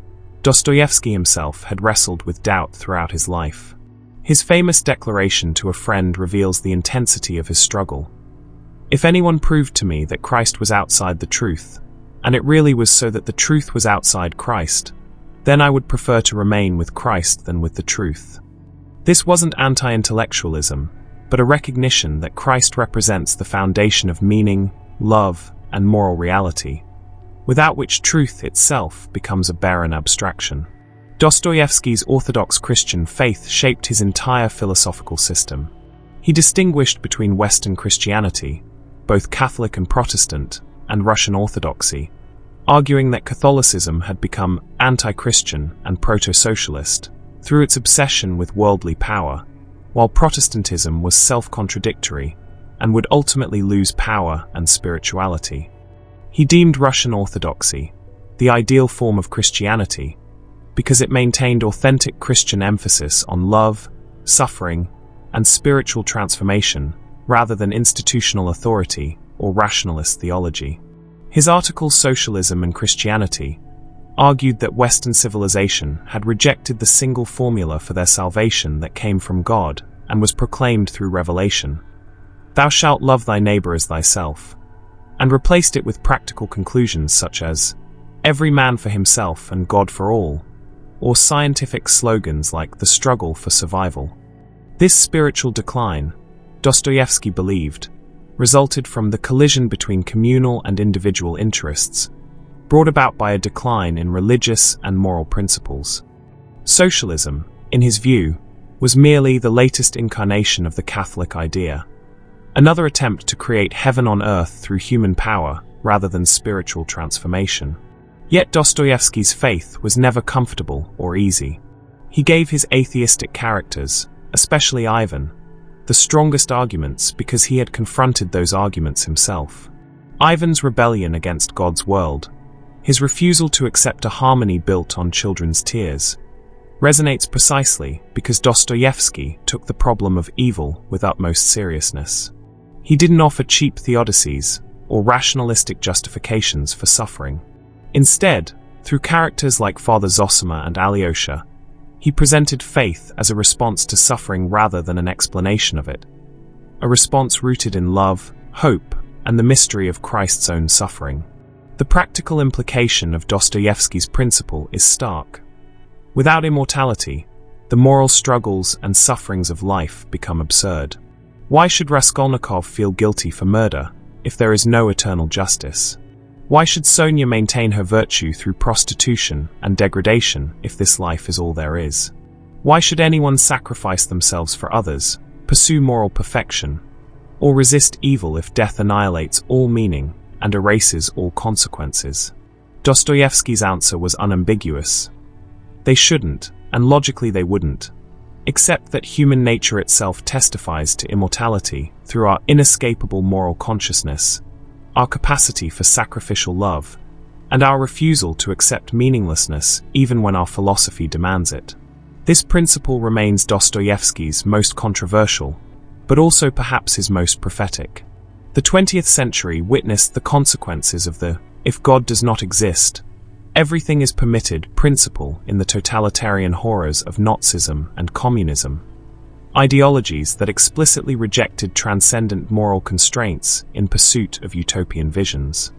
Dostoevsky himself had wrestled with doubt throughout his life. His famous declaration to a friend reveals the intensity of his struggle. If anyone proved to me that Christ was outside the truth, and it really was so that the truth was outside Christ, then I would prefer to remain with Christ than with the truth. This wasn't anti-intellectualism, but a recognition that Christ represents the foundation of meaning, love, and moral reality, without which truth itself becomes a barren abstraction. Dostoevsky's Orthodox Christian faith shaped his entire philosophical system. He distinguished between Western Christianity, both Catholic and Protestant, and Russian Orthodoxy, arguing that Catholicism had become anti-Christian and proto-socialist through its obsession with worldly power, while Protestantism was self-contradictory and would ultimately lose power and spirituality. He deemed Russian Orthodoxy the ideal form of Christianity because it maintained authentic Christian emphasis on love, suffering, and spiritual transformation rather than institutional authority or rationalist theology. His article Socialism and Christianity argued that Western civilization had rejected the single formula for their salvation that came from God and was proclaimed through revelation, "Thou shalt love thy neighbor as thyself," and replaced it with practical conclusions such as, "Every man for himself and God for all," or scientific slogans like "the struggle for survival." This spiritual decline, Dostoevsky believed, resulted from the collision between communal and individual interests, brought about by a decline in religious and moral principles. Socialism, in his view, was merely the latest incarnation of the Catholic idea, another attempt to create heaven on earth through human power rather than spiritual transformation. Yet Dostoevsky's faith was never comfortable or easy. He gave his atheistic characters, especially Ivan, the strongest arguments because he had confronted those arguments himself. Ivan's rebellion against God's world, his refusal to accept a harmony built on children's tears, resonates precisely because Dostoevsky took the problem of evil with utmost seriousness. He didn't offer cheap theodicies or rationalistic justifications for suffering. Instead, through characters like Father Zosima and Alyosha, he presented faith as a response to suffering rather than an explanation of it, a response rooted in love, hope, and the mystery of Christ's own suffering. The practical implication of Dostoevsky's principle is stark. Without immortality, the moral struggles and sufferings of life become absurd. Why should Raskolnikov feel guilty for murder if there is no eternal justice? Why should Sonia maintain her virtue through prostitution and degradation if this life is all there is? Why should anyone sacrifice themselves for others, pursue moral perfection, or resist evil if death annihilates all meaning and erases all consequences? Dostoevsky's answer was unambiguous. They shouldn't, and logically they wouldn't, except that human nature itself testifies to immortality through our inescapable moral consciousness, our capacity for sacrificial love, and our refusal to accept meaninglessness even when our philosophy demands it. This principle remains Dostoevsky's most controversial, but also perhaps his most prophetic. The 20th century witnessed the consequences of the "if God does not exist, everything is permitted" principle in the totalitarian horrors of Nazism and communism, ideologies that explicitly rejected transcendent moral constraints in pursuit of utopian visions.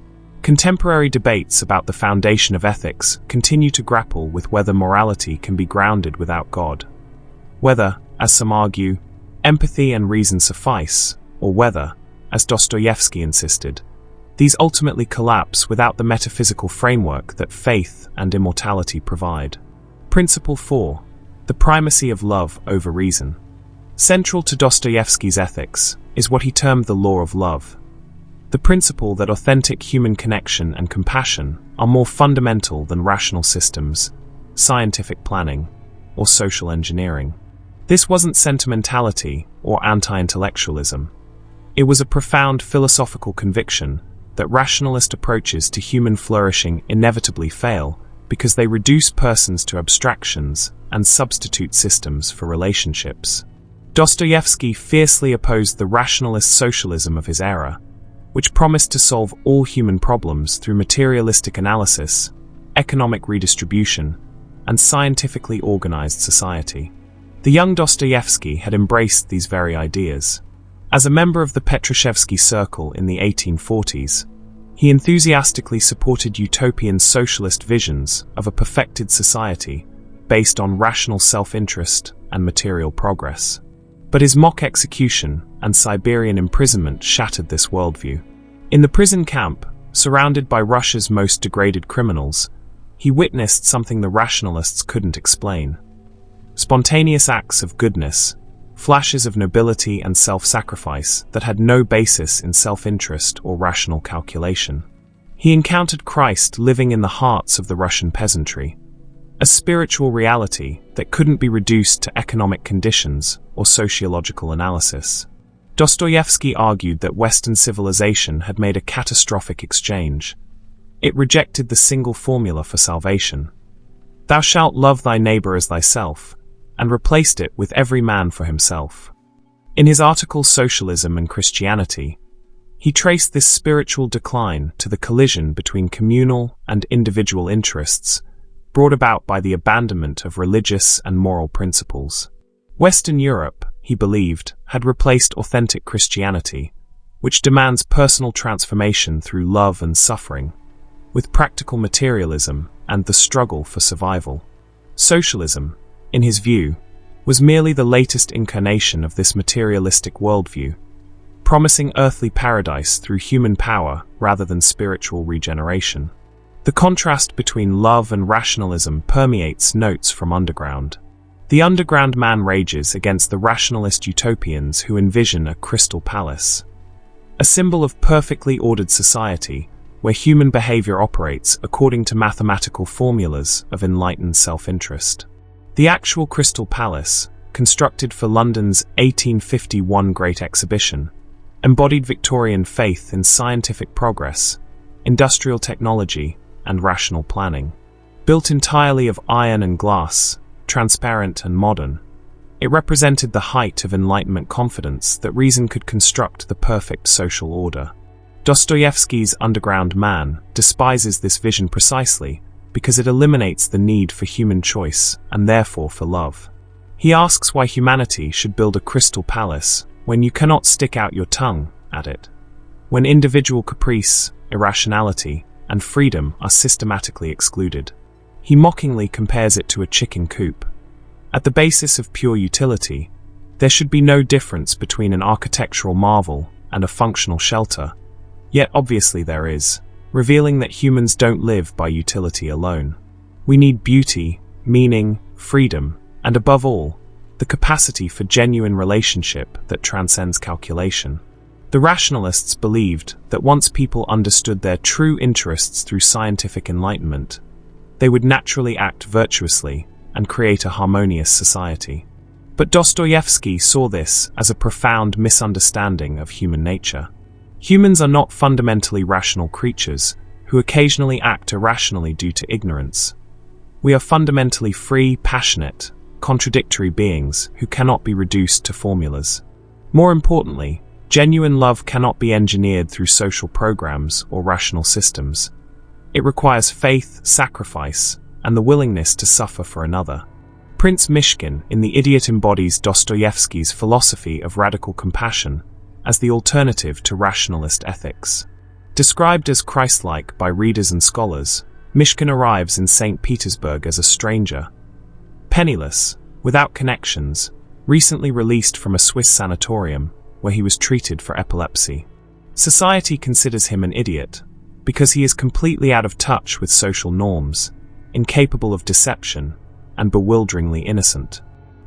Contemporary debates about the foundation of ethics continue to grapple with whether morality can be grounded without God, whether, as some argue, empathy and reason suffice, or whether, as Dostoevsky insisted, these ultimately collapse without the metaphysical framework that faith and immortality provide. Principle 4. The primacy of love over reason. Central to Dostoevsky's ethics is what he termed the law of love, the principle that authentic human connection and compassion are more fundamental than rational systems, scientific planning, or social engineering. This wasn't sentimentality or anti-intellectualism. It was a profound philosophical conviction that rationalist approaches to human flourishing inevitably fail because they reduce persons to abstractions and substitute systems for relationships. Dostoevsky fiercely opposed the rationalist socialism of his era, which promised to solve all human problems through materialistic analysis, economic redistribution, and scientifically organized society. The young Dostoevsky had embraced these very ideas. As a member of the Petrushevsky Circle in the 1840s, he enthusiastically supported utopian socialist visions of a perfected society based on rational self-interest and material progress. But his mock execution and Siberian imprisonment shattered this worldview. In the prison camp, surrounded by Russia's most degraded criminals, he witnessed something the rationalists couldn't explain. Spontaneous acts of goodness, flashes of nobility and self-sacrifice that had no basis in self-interest or rational calculation. He encountered Christ living in the hearts of the Russian peasantry, a spiritual reality that couldn't be reduced to economic conditions or sociological analysis. Dostoevsky argued that Western civilization had made a catastrophic exchange. It rejected the single formula for salvation, "Thou shalt love thy neighbor as thyself," and replaced it with "every man for himself." In his article Socialism and Christianity, he traced this spiritual decline to the collision between communal and individual interests, brought about by the abandonment of religious and moral principles. Western Europe, he believed, had replaced authentic Christianity, which demands personal transformation through love and suffering, with practical materialism and the struggle for survival. Socialism, in his view, was merely the latest incarnation of this materialistic worldview, promising earthly paradise through human power rather than spiritual regeneration. The contrast between love and rationalism permeates notes from Underground. The underground man rages against the rationalist utopians who envision a crystal palace, a symbol of perfectly ordered society where human behavior operates according to mathematical formulas of enlightened self-interest. The actual Crystal Palace, constructed for London's 1851 Great Exhibition, embodied Victorian faith in scientific progress, industrial technology, and rational planning. Built entirely of iron and glass, transparent and modern, it represented the height of Enlightenment confidence that reason could construct the perfect social order. Dostoevsky's Underground Man despises this vision precisely because it eliminates the need for human choice and therefore for love. He asks why humanity should build a crystal palace when you cannot stick out your tongue at it, when individual caprice, irrationality, and freedom are systematically excluded. He mockingly compares it to a chicken coop. At the basis of pure utility, there should be no difference between an architectural marvel and a functional shelter. Yet obviously there is, revealing that humans don't live by utility alone. We need beauty, meaning, freedom, and above all, the capacity for genuine relationship that transcends calculation. The rationalists believed that once people understood their true interests through scientific enlightenment, they would naturally act virtuously and create a harmonious society. But Dostoevsky saw this as a profound misunderstanding of human nature. Humans are not fundamentally rational creatures who occasionally act irrationally due to ignorance. We are fundamentally free, passionate, contradictory beings who cannot be reduced to formulas. More importantly, Genuine love cannot be engineered through social programs or rational systems. It requires faith, sacrifice, and the willingness to suffer for another. Prince Mishkin in The Idiot embodies Dostoevsky's philosophy of radical compassion as the alternative to rationalist ethics. Described as Christ-like by readers and scholars, Mishkin arrives in St. Petersburg as a stranger, penniless, without connections, recently released from a Swiss sanatorium where he was treated for epilepsy. Society considers him an idiot because he is completely out of touch with social norms, incapable of deception, and bewilderingly innocent.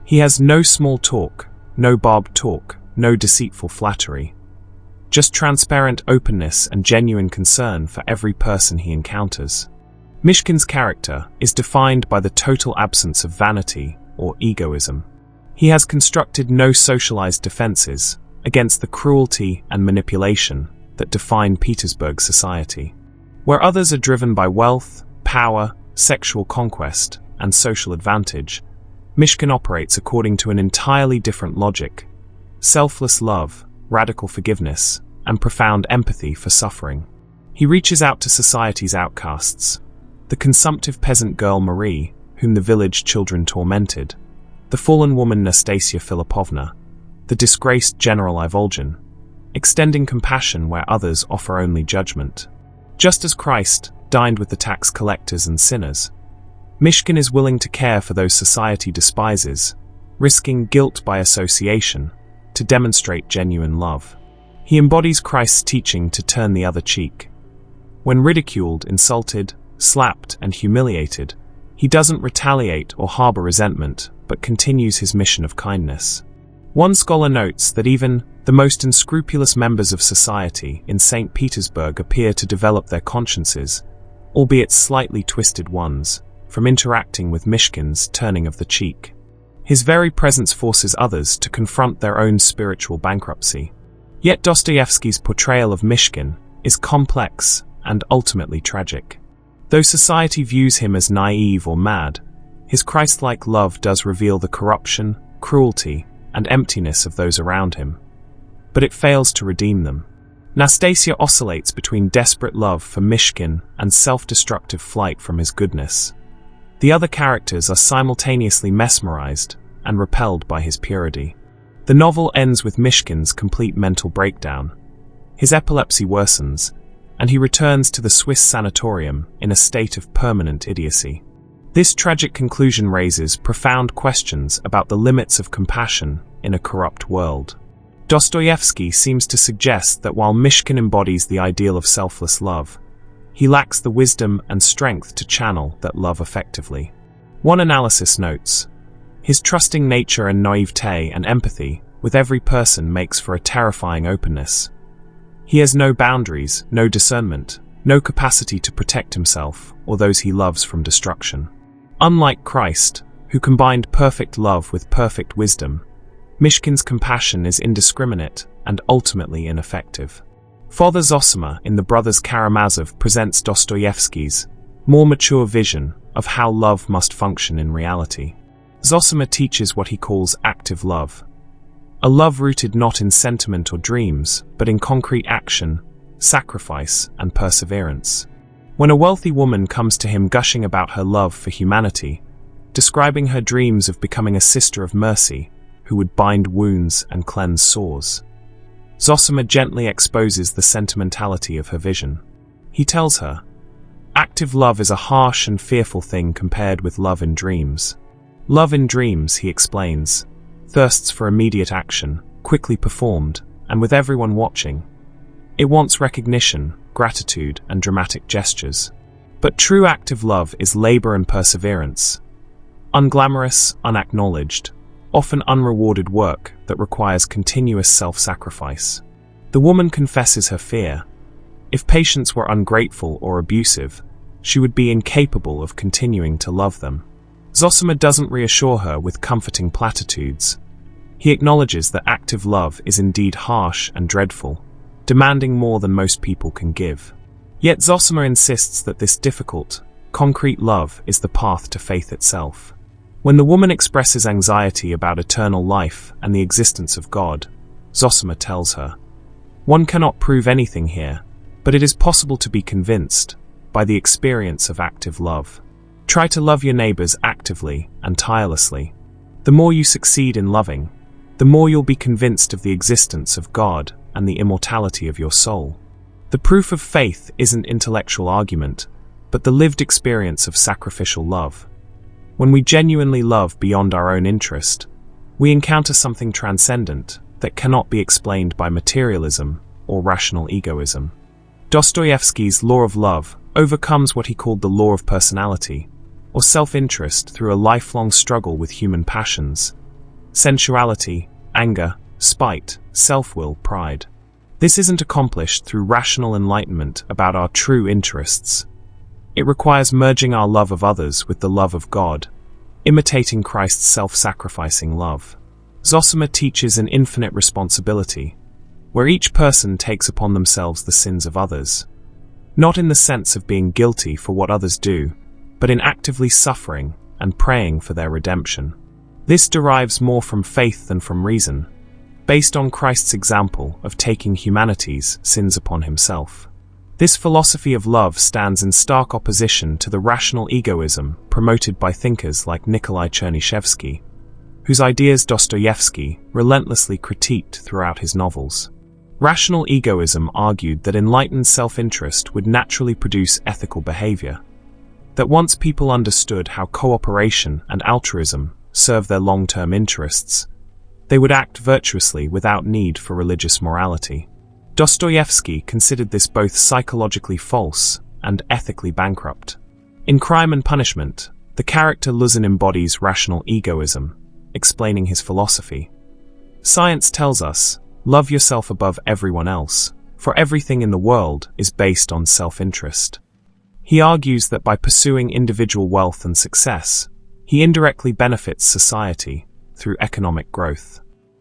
He has no small talk, no barbed talk, no deceitful flattery. Just transparent openness and genuine concern for every person he encounters. Mishkin's character is defined by the total absence of vanity or egoism. He has constructed no socialized defenses against the cruelty and manipulation that define Petersburg society. Where others are driven by wealth, power, sexual conquest, and social advantage, Mishkin operates according to an entirely different logic: selfless love, radical forgiveness, and profound empathy for suffering. He reaches out to society's outcasts: the consumptive peasant girl Marie, whom the village children tormented, the fallen woman Nastasia Filipovna, the disgraced General Ivolgin, extending compassion where others offer only judgment. Just as Christ dined with the tax collectors and sinners, Mishkin is willing to care for those society despises, risking guilt by association, to demonstrate genuine love. He embodies Christ's teaching to turn the other cheek. When ridiculed, insulted, slapped, and humiliated, he doesn't retaliate or harbor resentment, but continues his mission of kindness. One scholar notes that even the most unscrupulous members of society in St. Petersburg appear to develop their consciences, albeit slightly twisted ones, from interacting with Mishkin's turning of the cheek. His very presence forces others to confront their own spiritual bankruptcy. Yet Dostoevsky's portrayal of Mishkin is complex and ultimately tragic. Though society views him as naive or mad, his Christ-like love does reveal the corruption, cruelty, and emptiness of those around him. But it fails to redeem them. Nastasia oscillates between desperate love for Mishkin and self-destructive flight from his goodness. The other characters are simultaneously mesmerized and repelled by his purity. The novel ends with Mishkin's complete mental breakdown. His epilepsy worsens, and he returns to the Swiss sanatorium in a state of permanent idiocy. This tragic conclusion raises profound questions about the limits of compassion in a corrupt world. Dostoevsky seems to suggest that while Mishkin embodies the ideal of selfless love, he lacks the wisdom and strength to channel that love effectively. One analysis notes, his trusting nature and naivete and empathy with every person makes for a terrifying openness. He has no boundaries, no discernment, no capacity to protect himself or those he loves from destruction. Unlike Christ, who combined perfect love with perfect wisdom, Mishkin's compassion is indiscriminate and ultimately ineffective. Father Zosima in The Brothers Karamazov presents Dostoevsky's more mature vision of how love must function in reality. Zosima teaches what he calls active love, a love rooted not in sentiment or dreams, but in concrete action, sacrifice, and perseverance. When a wealthy woman comes to him gushing about her love for humanity, describing her dreams of becoming a sister of mercy who would bind wounds and cleanse sores, Zosima gently exposes the sentimentality of her vision. He tells her, active love is a harsh and fearful thing compared with love in dreams. Love in dreams, he explains, thirsts for immediate action, quickly performed, and with everyone watching. It wants recognition, gratitude, and dramatic gestures. But true active love is labor and perseverance. Unglamorous, unacknowledged, often unrewarded work that requires continuous self-sacrifice. The woman confesses her fear. If patients were ungrateful or abusive, she would be incapable of continuing to love them. Zosima doesn't reassure her with comforting platitudes. He acknowledges that active love is indeed harsh and dreadful, demanding more than most people can give. Yet Zosima insists that this difficult, concrete love is the path to faith itself. When the woman expresses anxiety about eternal life and the existence of God, Zosima tells her, One cannot prove anything here, but it is possible to be convinced by the experience of active love. Try to love your neighbors actively and tirelessly. The more you succeed in loving, the more you'll be convinced of the existence of God and the immortality of your soul. The proof of faith isn't intellectual argument, but the lived experience of sacrificial love. When we genuinely love beyond our own interest, we encounter something transcendent that cannot be explained by materialism or rational egoism. Dostoevsky's law of love overcomes what he called the law of personality, or self-interest, through a lifelong struggle with human passions: sensuality, anger, spite, self-will, pride. This isn't accomplished through rational enlightenment about our true interests. It requires merging our love of others with the love of God, imitating Christ's self-sacrificing love. Zosima teaches an infinite responsibility, where each person takes upon themselves the sins of others, not in the sense of being guilty for what others do, but in actively suffering and praying for their redemption. This derives more from faith than from reason, based on Christ's example of taking humanity's sins upon himself. This philosophy of love stands in stark opposition to the rational egoism promoted by thinkers like Nikolai Chernyshevsky, whose ideas Dostoevsky relentlessly critiqued throughout his novels. Rational egoism argued that enlightened self-interest would naturally produce ethical behavior, that once people understood how cooperation and altruism serve their long-term interests, they would act virtuously without need for religious morality. Dostoevsky considered this both psychologically false and ethically bankrupt. In Crime and Punishment, the character Luzin embodies rational egoism, explaining his philosophy. Science tells us, love yourself above everyone else, for everything in the world is based on self-interest. He argues that by pursuing individual wealth and success, he indirectly benefits society through economic growth.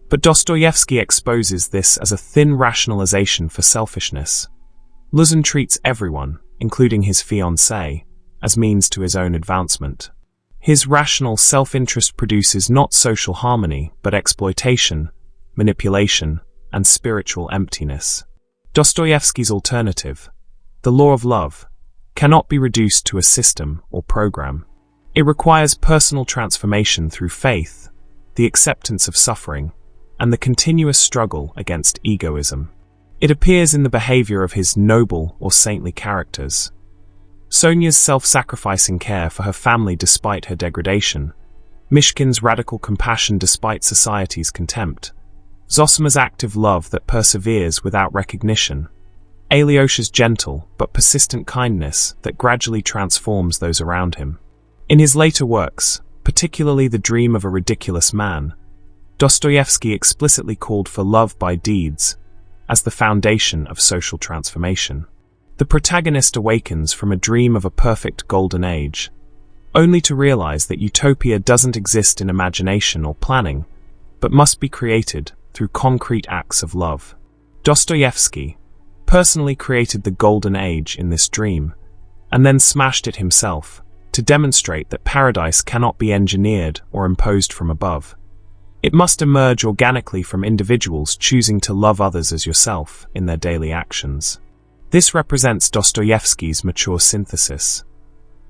But Dostoevsky exposes this as a thin rationalization for selfishness. Luzin treats everyone, including his fiancée, as means to his own advancement. His rational self-interest produces not social harmony, but exploitation, manipulation, and spiritual emptiness. Dostoevsky's alternative, the law of love, cannot be reduced to a system or program. It requires personal transformation through faith, the acceptance of suffering, and the continuous struggle against egoism. It appears in the behavior of his noble or saintly characters. Sonia's self-sacrificing care for her family despite her degradation, Mishkin's radical compassion despite society's contempt, Zosima's active love that perseveres without recognition, Alyosha's gentle but persistent kindness that gradually transforms those around him. In his later works, particularly The Dream of a Ridiculous Man, Dostoevsky explicitly called for love by deeds as the foundation of social transformation. The protagonist awakens from a dream of a perfect golden age, only to realize that utopia doesn't exist in imagination or planning, but must be created through concrete acts of love. Dostoevsky personally created the golden age in this dream, and then smashed it himself to demonstrate that paradise cannot be engineered or imposed from above. It must emerge organically from individuals choosing to love others as yourself in their daily actions. This represents Dostoevsky's mature synthesis.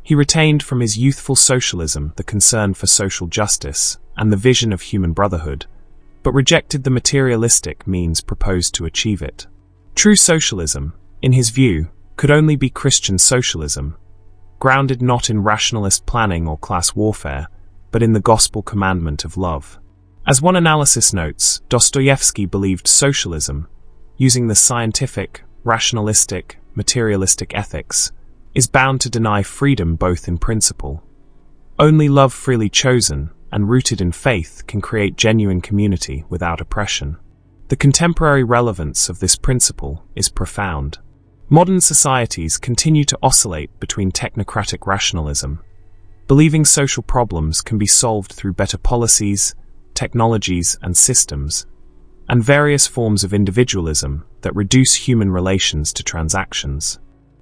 He retained from his youthful socialism the concern for social justice and the vision of human brotherhood, but rejected the materialistic means proposed to achieve it. True socialism, in his view, could only be Christian socialism, grounded not in rationalist planning or class warfare, but in the gospel commandment of love. As one analysis notes, Dostoevsky believed socialism, using the scientific, rationalistic, materialistic ethics, is bound to deny freedom both in principle. Only love freely chosen and rooted in faith can create genuine community without oppression. The contemporary relevance of this principle is profound. Modern societies continue to oscillate between technocratic rationalism, believing social problems can be solved through better policies, technologies, and systems, and various forms of individualism that reduce human relations to transactions.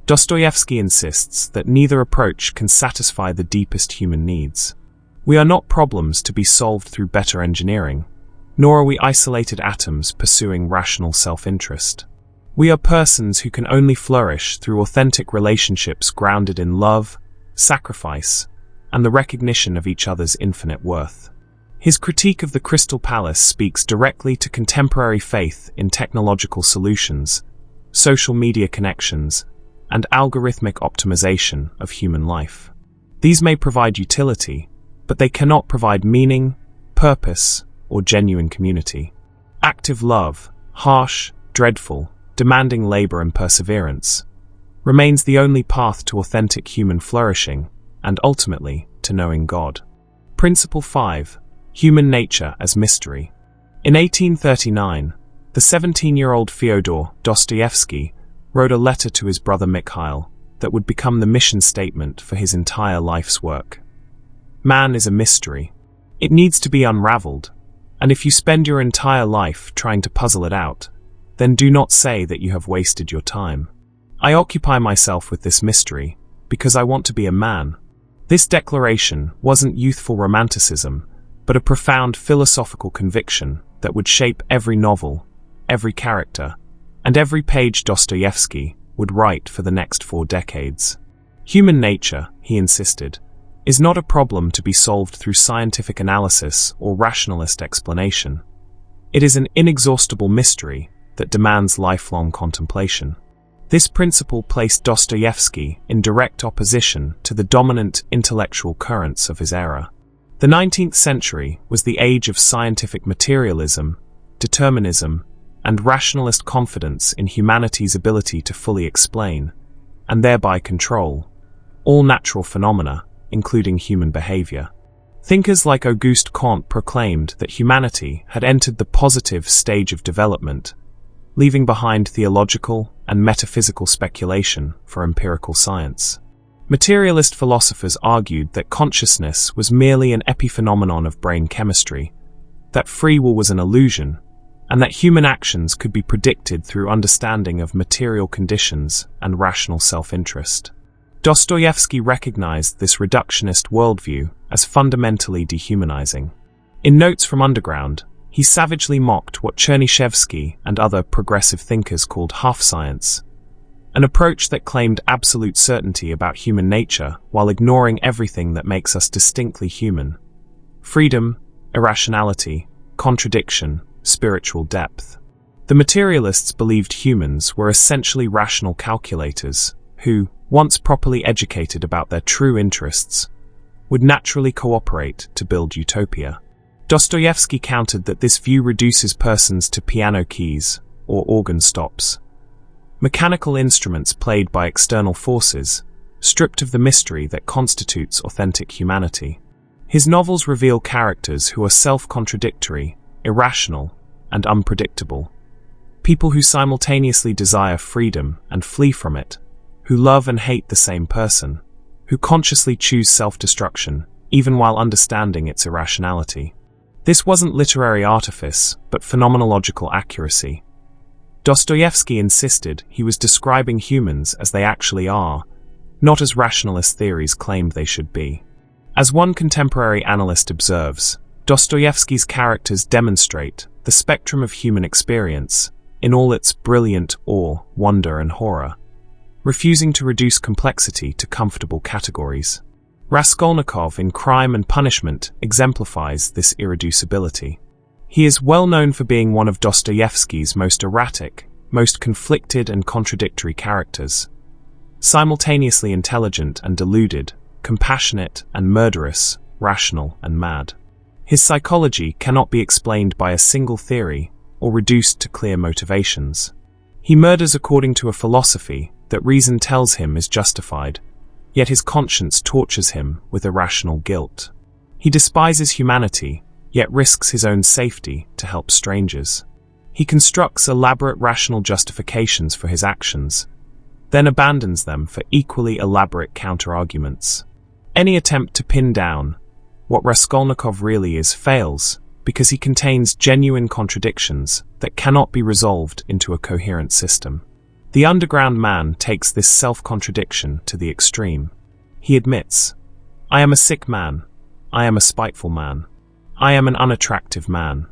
Dostoevsky insists that neither approach can satisfy the deepest human needs. We are not problems to be solved through better engineering, nor are we isolated atoms pursuing rational self-interest. We are persons who can only flourish through authentic relationships grounded in love, sacrifice, and the recognition of each other's infinite worth. His critique of the Crystal Palace speaks directly to contemporary faith in technological solutions, social media connections, and algorithmic optimization of human life. These may provide utility, but they cannot provide meaning, purpose, or genuine community. Active love, harsh, dreadful, demanding labor and perseverance, remains the only path to authentic human flourishing and ultimately to knowing God. Principle 5. Human nature as mystery. In 1839, the 17-year-old Fyodor Dostoevsky wrote a letter to his brother Mikhail that would become the mission statement for his entire life's work. Man is a mystery. It needs to be unraveled, and if you spend your entire life trying to puzzle it out, then do not say that you have wasted your time. I occupy myself with this mystery because I want to be a man. This declaration wasn't youthful romanticism, but a profound philosophical conviction that would shape every novel, every character, and every page Dostoevsky would write for the next 4 decades. Human nature, he insisted, is not a problem to be solved through scientific analysis or rationalist explanation. It is an inexhaustible mystery that demands lifelong contemplation. This principle placed Dostoevsky in direct opposition to the dominant intellectual currents of his era. The 19th century was the age of scientific materialism, determinism, and rationalist confidence in humanity's ability to fully explain, and thereby control, all natural phenomena, including human behavior. Thinkers like Auguste Comte proclaimed that humanity had entered the positive stage of development, leaving behind theological and metaphysical speculation for empirical science. Materialist philosophers argued that consciousness was merely an epiphenomenon of brain chemistry, that free will was an illusion, and that human actions could be predicted through understanding of material conditions and rational self-interest. Dostoevsky recognized this reductionist worldview as fundamentally dehumanizing. In Notes from Underground, he savagely mocked what Chernyshevsky and other progressive thinkers called half-science, an approach that claimed absolute certainty about human nature while ignoring everything that makes us distinctly human: freedom, irrationality, contradiction, spiritual depth. The materialists believed humans were essentially rational calculators who, once properly educated about their true interests, would naturally cooperate to build utopia. Dostoevsky countered that this view reduces persons to piano keys or organ stops, mechanical instruments played by external forces, stripped of the mystery that constitutes authentic humanity. His novels reveal characters who are self-contradictory, irrational, and unpredictable. People who simultaneously desire freedom and flee from it, who love and hate the same person, who consciously choose self-destruction, even while understanding its irrationality. This wasn't literary artifice, but phenomenological accuracy. Dostoevsky insisted he was describing humans as they actually are, not as rationalist theories claimed they should be. As one contemporary analyst observes, Dostoevsky's characters demonstrate the spectrum of human experience in all its brilliant awe, wonder, and horror, refusing to reduce complexity to comfortable categories. Raskolnikov in Crime and Punishment exemplifies this irreducibility. He is well known for being one of Dostoevsky's most erratic, most conflicted and contradictory characters. Simultaneously intelligent and deluded, compassionate and murderous, rational and mad. His psychology cannot be explained by a single theory or reduced to clear motivations. He murders according to a philosophy that reason tells him is justified, yet his conscience tortures him with irrational guilt. He despises humanity, yet risks his own safety to help strangers. He constructs elaborate rational justifications for his actions, then abandons them for equally elaborate counter-arguments. Any attempt to pin down what Raskolnikov really is fails, because he contains genuine contradictions that cannot be resolved into a coherent system. The underground man takes this self-contradiction to the extreme. He admits, "I am a sick man. I am a spiteful man. I am an unattractive man."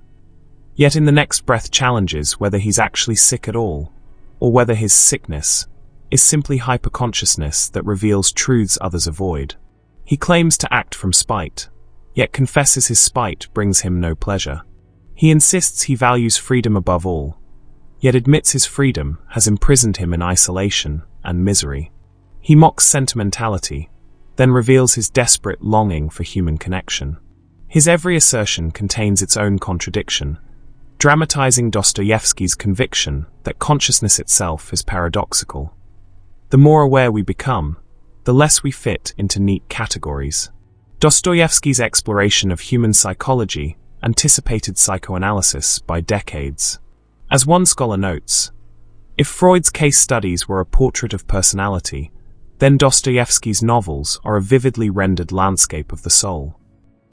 Yet in the next breath challenges whether he's actually sick at all, or whether his sickness is simply hyperconsciousness that reveals truths others avoid. He claims to act from spite, yet confesses his spite brings him no pleasure. He insists he values freedom above all, yet admits his freedom has imprisoned him in isolation and misery. He mocks sentimentality, then reveals his desperate longing for human connection. His every assertion contains its own contradiction, dramatizing Dostoevsky's conviction that consciousness itself is paradoxical. The more aware we become, the less we fit into neat categories. Dostoevsky's exploration of human psychology anticipated psychoanalysis by decades. As one scholar notes, if Freud's case studies were a portrait of personality, then Dostoevsky's novels are a vividly rendered landscape of the soul.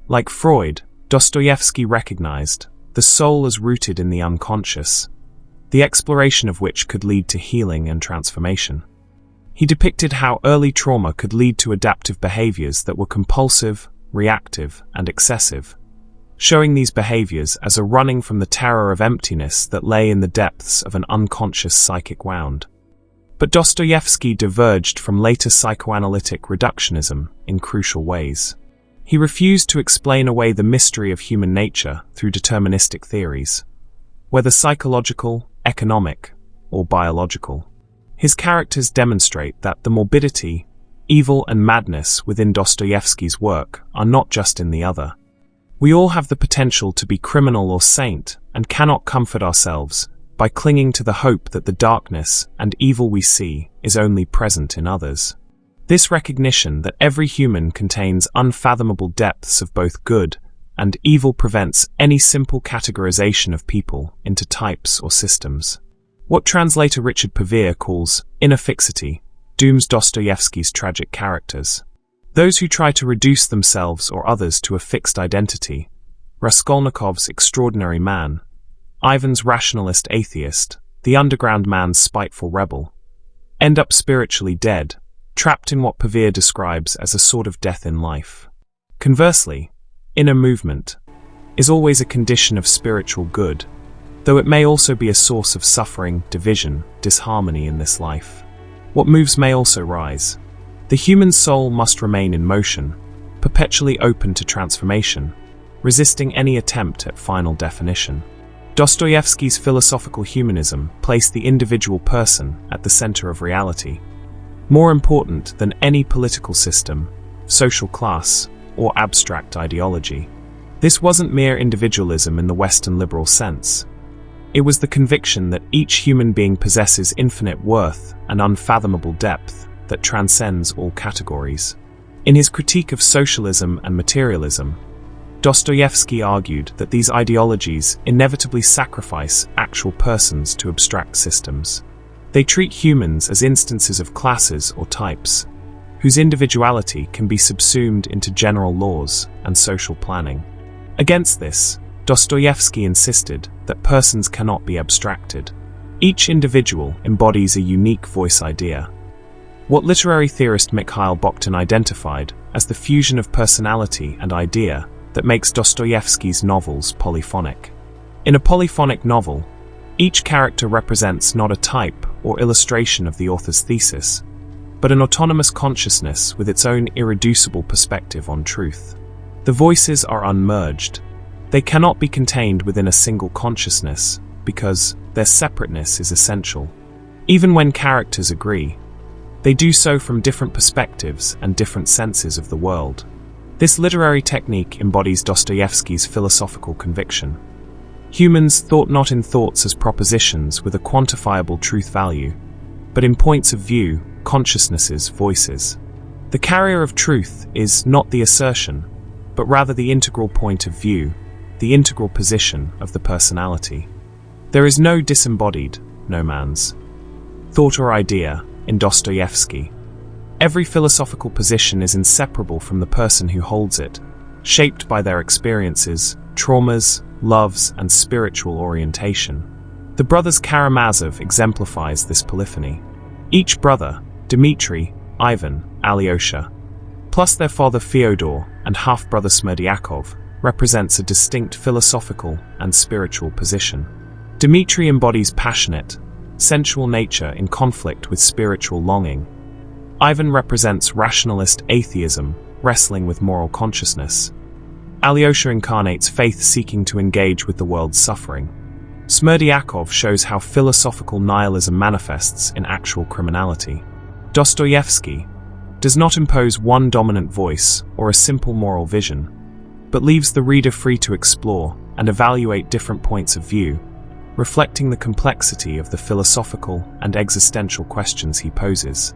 Like Freud, Dostoevsky recognized the soul is rooted in the unconscious, the exploration of which could lead to healing and transformation. He depicted how early trauma could lead to adaptive behaviors that were compulsive, reactive, and excessive, showing these behaviors as a running from the terror of emptiness that lay in the depths of an unconscious psychic wound. But Dostoevsky diverged from later psychoanalytic reductionism in crucial ways. He refused to explain away the mystery of human nature through deterministic theories, whether psychological, economic, or biological. His characters demonstrate that the morbidity, evil, and madness within Dostoevsky's work are not just in the other. We all have the potential to be criminal or saint and cannot comfort ourselves by clinging to the hope that the darkness and evil we see is only present in others. This recognition that every human contains unfathomable depths of both good and evil prevents any simple categorization of people into types or systems. What translator Richard Pevere calls inner fixity dooms Dostoevsky's tragic characters. Those who try to reduce themselves or others to a fixed identity, Raskolnikov's extraordinary man, Ivan's rationalist atheist, the underground man's spiteful rebel, end up spiritually dead, trapped in what Pevere describes as a sort of death in life. Conversely, inner movement is always a condition of spiritual good, though it may also be a source of suffering, division, disharmony in this life. What moves may also rise. The human soul must remain in motion, perpetually open to transformation, resisting any attempt at final definition. Dostoevsky's philosophical humanism placed the individual person at the center of reality, more important than any political system, social class, or abstract ideology. This wasn't mere individualism in the Western liberal sense. It was the conviction that each human being possesses infinite worth and unfathomable depth that transcends all categories. In his critique of socialism and materialism, Dostoevsky argued that these ideologies inevitably sacrifice actual persons to abstract systems. They treat humans as instances of classes or types, whose individuality can be subsumed into general laws and social planning. Against this, Dostoevsky insisted that persons cannot be abstracted. Each individual embodies a unique voice idea, what literary theorist Mikhail Bakhtin identified as the fusion of personality and idea that makes Dostoevsky's novels polyphonic. In a polyphonic novel, each character represents not a type or illustration of the author's thesis, but an autonomous consciousness with its own irreducible perspective on truth. The voices are unmerged. They cannot be contained within a single consciousness because their separateness is essential. Even when characters agree, they do so from different perspectives and different senses of the world. This literary technique embodies Dostoevsky's philosophical conviction. Humans thought not in thoughts as propositions with a quantifiable truth value, but in points of view, consciousnesses, voices. The carrier of truth is not the assertion, but rather the integral point of view, the integral position of the personality. There is no disembodied, no man's thought or idea in Dostoevsky. Every philosophical position is inseparable from the person who holds it, shaped by their experiences, traumas, loves, and spiritual orientation. The brothers Karamazov exemplifies this polyphony. Each brother, Dmitri, Ivan, Alyosha, plus their father Fyodor and half-brother Smerdyakov, represents a distinct philosophical and spiritual position. Dmitri embodies passionate, sensual nature in conflict with spiritual longing. Ivan represents rationalist atheism, wrestling with moral consciousness. Alyosha incarnates faith seeking to engage with the world's suffering. Smerdyakov shows how philosophical nihilism manifests in actual criminality. Dostoevsky does not impose one dominant voice or a simple moral vision, but leaves the reader free to explore and evaluate different points of view, reflecting the complexity of the philosophical and existential questions he poses.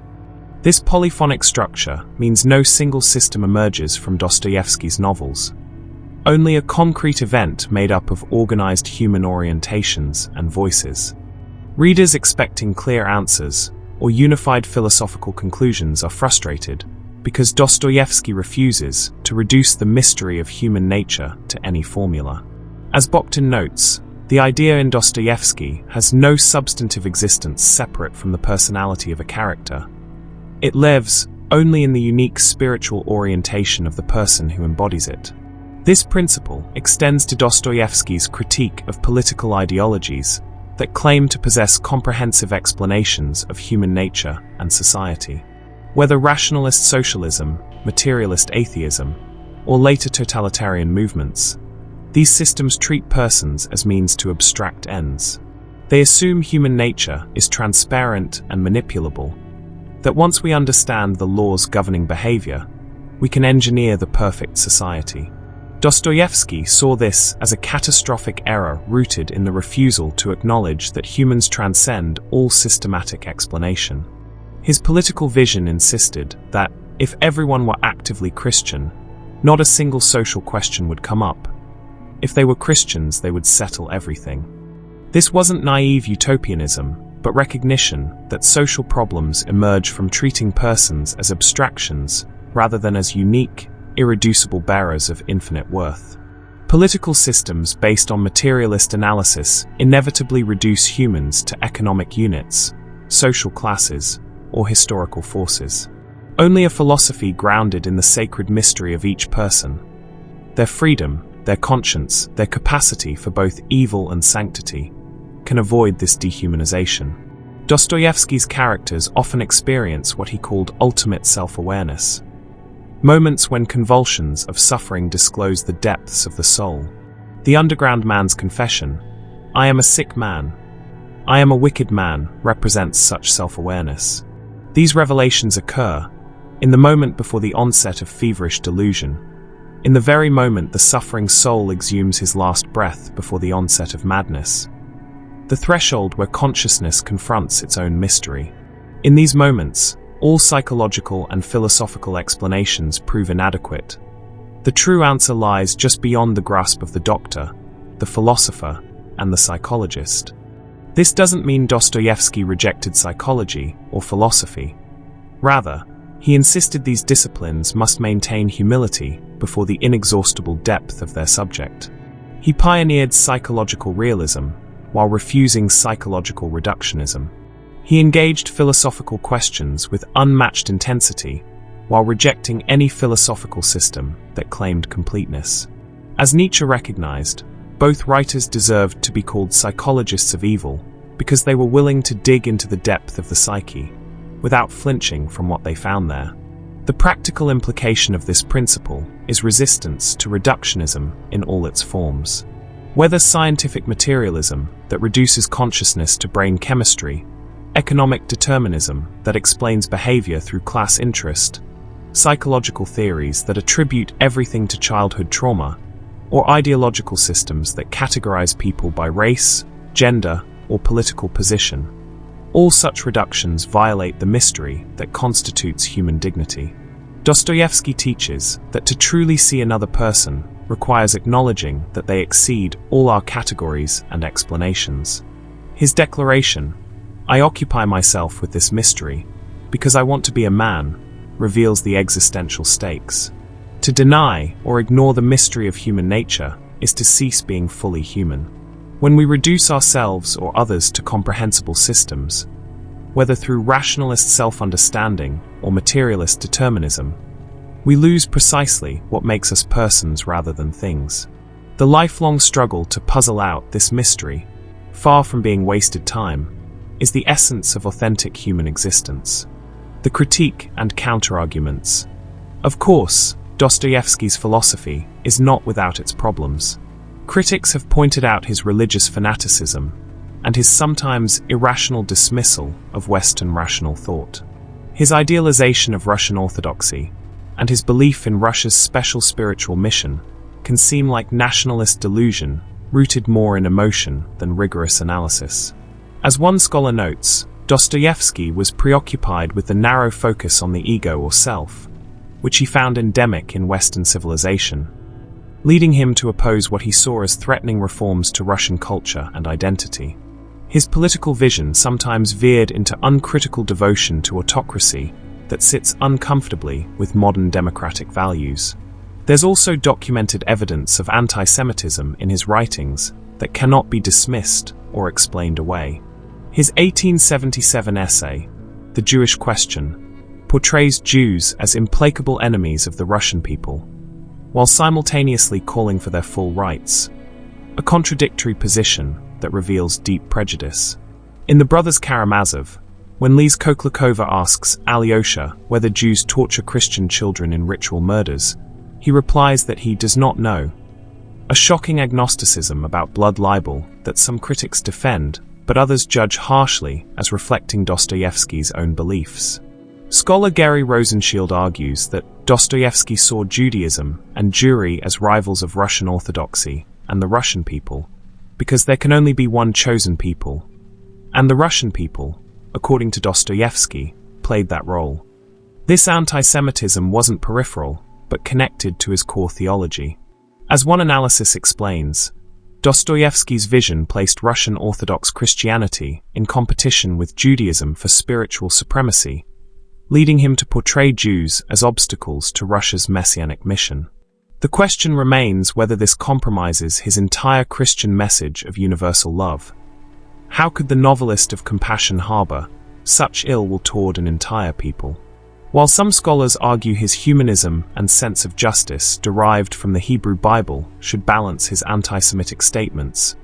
This polyphonic structure means no single system emerges from Dostoevsky's novels. Only a concrete event made up of organized human orientations and voices. Readers expecting clear answers or unified philosophical conclusions are frustrated because Dostoevsky refuses to reduce the mystery of human nature to any formula. As Bakhtin notes, the idea in Dostoevsky has no substantive existence separate from the personality of a character. It lives only in the unique spiritual orientation of the person who embodies it. This principle extends to Dostoevsky's critique of political ideologies that claim to possess comprehensive explanations of human nature and society. Whether rationalist socialism, materialist atheism, or later totalitarian movements, these systems treat persons as means to abstract ends. They assume human nature is transparent and manipulable, that once we understand the laws governing behavior, we can engineer the perfect society. Dostoevsky saw this as a catastrophic error rooted in the refusal to acknowledge that humans transcend all systematic explanation. His political vision insisted that, if everyone were actively Christian, not a single social question would come up. If they were Christians, they would settle everything. This wasn't naive utopianism, but recognition that social problems emerge from treating persons as abstractions rather than as unique, irreducible bearers of infinite worth. Political systems based on materialist analysis inevitably reduce humans to economic units, social classes, or historical forces. Only a philosophy grounded in the sacred mystery of each person, their freedom, their conscience, their capacity for both evil and sanctity, can avoid this dehumanization. Dostoevsky's characters often experience what he called ultimate self-awareness, moments when convulsions of suffering disclose the depths of the soul. The underground man's confession, "I am a sick man, I am a wicked man," represents such self-awareness. These revelations occur in the moment before the onset of feverish delusion, in the very moment the suffering soul exhumes his last breath before the onset of madness, the threshold where consciousness confronts its own mystery. In these moments, all psychological and philosophical explanations prove inadequate. The true answer lies just beyond the grasp of the doctor, the philosopher, and the psychologist. This doesn't mean Dostoevsky rejected psychology or philosophy. Rather, he insisted these disciplines must maintain humility before the inexhaustible depth of their subject. He pioneered psychological realism while refusing psychological reductionism. He engaged philosophical questions with unmatched intensity while rejecting any philosophical system that claimed completeness. As Nietzsche recognized, both writers deserved to be called psychologists of evil because they were willing to dig into the depth of the psyche, without flinching from what they found there. The practical implication of this principle is resistance to reductionism in all its forms. Whether scientific materialism that reduces consciousness to brain chemistry, economic determinism that explains behavior through class interest, psychological theories that attribute everything to childhood trauma, or ideological systems that categorize people by race, gender, or political position, all such reductions violate the mystery that constitutes human dignity. Dostoevsky teaches that to truly see another person requires acknowledging that they exceed all our categories and explanations. His declaration, "I occupy myself with this mystery because I want to be a man," reveals the existential stakes. To deny or ignore the mystery of human nature is to cease being fully human. When we reduce ourselves or others to comprehensible systems, whether through rationalist self-understanding or materialist determinism, we lose precisely what makes us persons rather than things. The lifelong struggle to puzzle out this mystery, far from being wasted time, is the essence of authentic human existence. The critique and counterarguments. Of course, Dostoevsky's philosophy is not without its problems. Critics have pointed out his religious fanaticism and his sometimes irrational dismissal of Western rational thought. His idealization of Russian orthodoxy and his belief in Russia's special spiritual mission can seem like nationalist delusion rooted more in emotion than rigorous analysis. As one scholar notes, Dostoevsky was preoccupied with the narrow focus on the ego or self, which he found endemic in Western civilization, leading him to oppose what he saw as threatening reforms to Russian culture and identity. His political vision sometimes veered into uncritical devotion to autocracy that sits uncomfortably with modern democratic values. There's also documented evidence of anti-Semitism in his writings that cannot be dismissed or explained away. His 1877 essay, The Jewish Question, portrays Jews as implacable enemies of the Russian people, while simultaneously calling for their full rights, a contradictory position that reveals deep prejudice. In The Brothers Karamazov, when Lise Koklakova asks Alyosha whether Jews torture Christian children in ritual murders, he replies that he does not know, a shocking agnosticism about blood libel that some critics defend, but others judge harshly as reflecting Dostoevsky's own beliefs. Scholar Gary Rosenshield argues that Dostoevsky saw Judaism and Jewry as rivals of Russian Orthodoxy and the Russian people, because there can only be one chosen people, and the Russian people, according to Dostoevsky, played that role. This anti-Semitism wasn't peripheral, but connected to his core theology. As one analysis explains, Dostoevsky's vision placed Russian Orthodox Christianity in competition with Judaism for spiritual supremacy, leading him to portray Jews as obstacles to Russia's messianic mission. The question remains whether this compromises his entire Christian message of universal love. How could the novelist of compassion harbor such ill will toward an entire people? While some scholars argue his humanism and sense of justice derived from the Hebrew Bible should balance his anti-Semitic statements,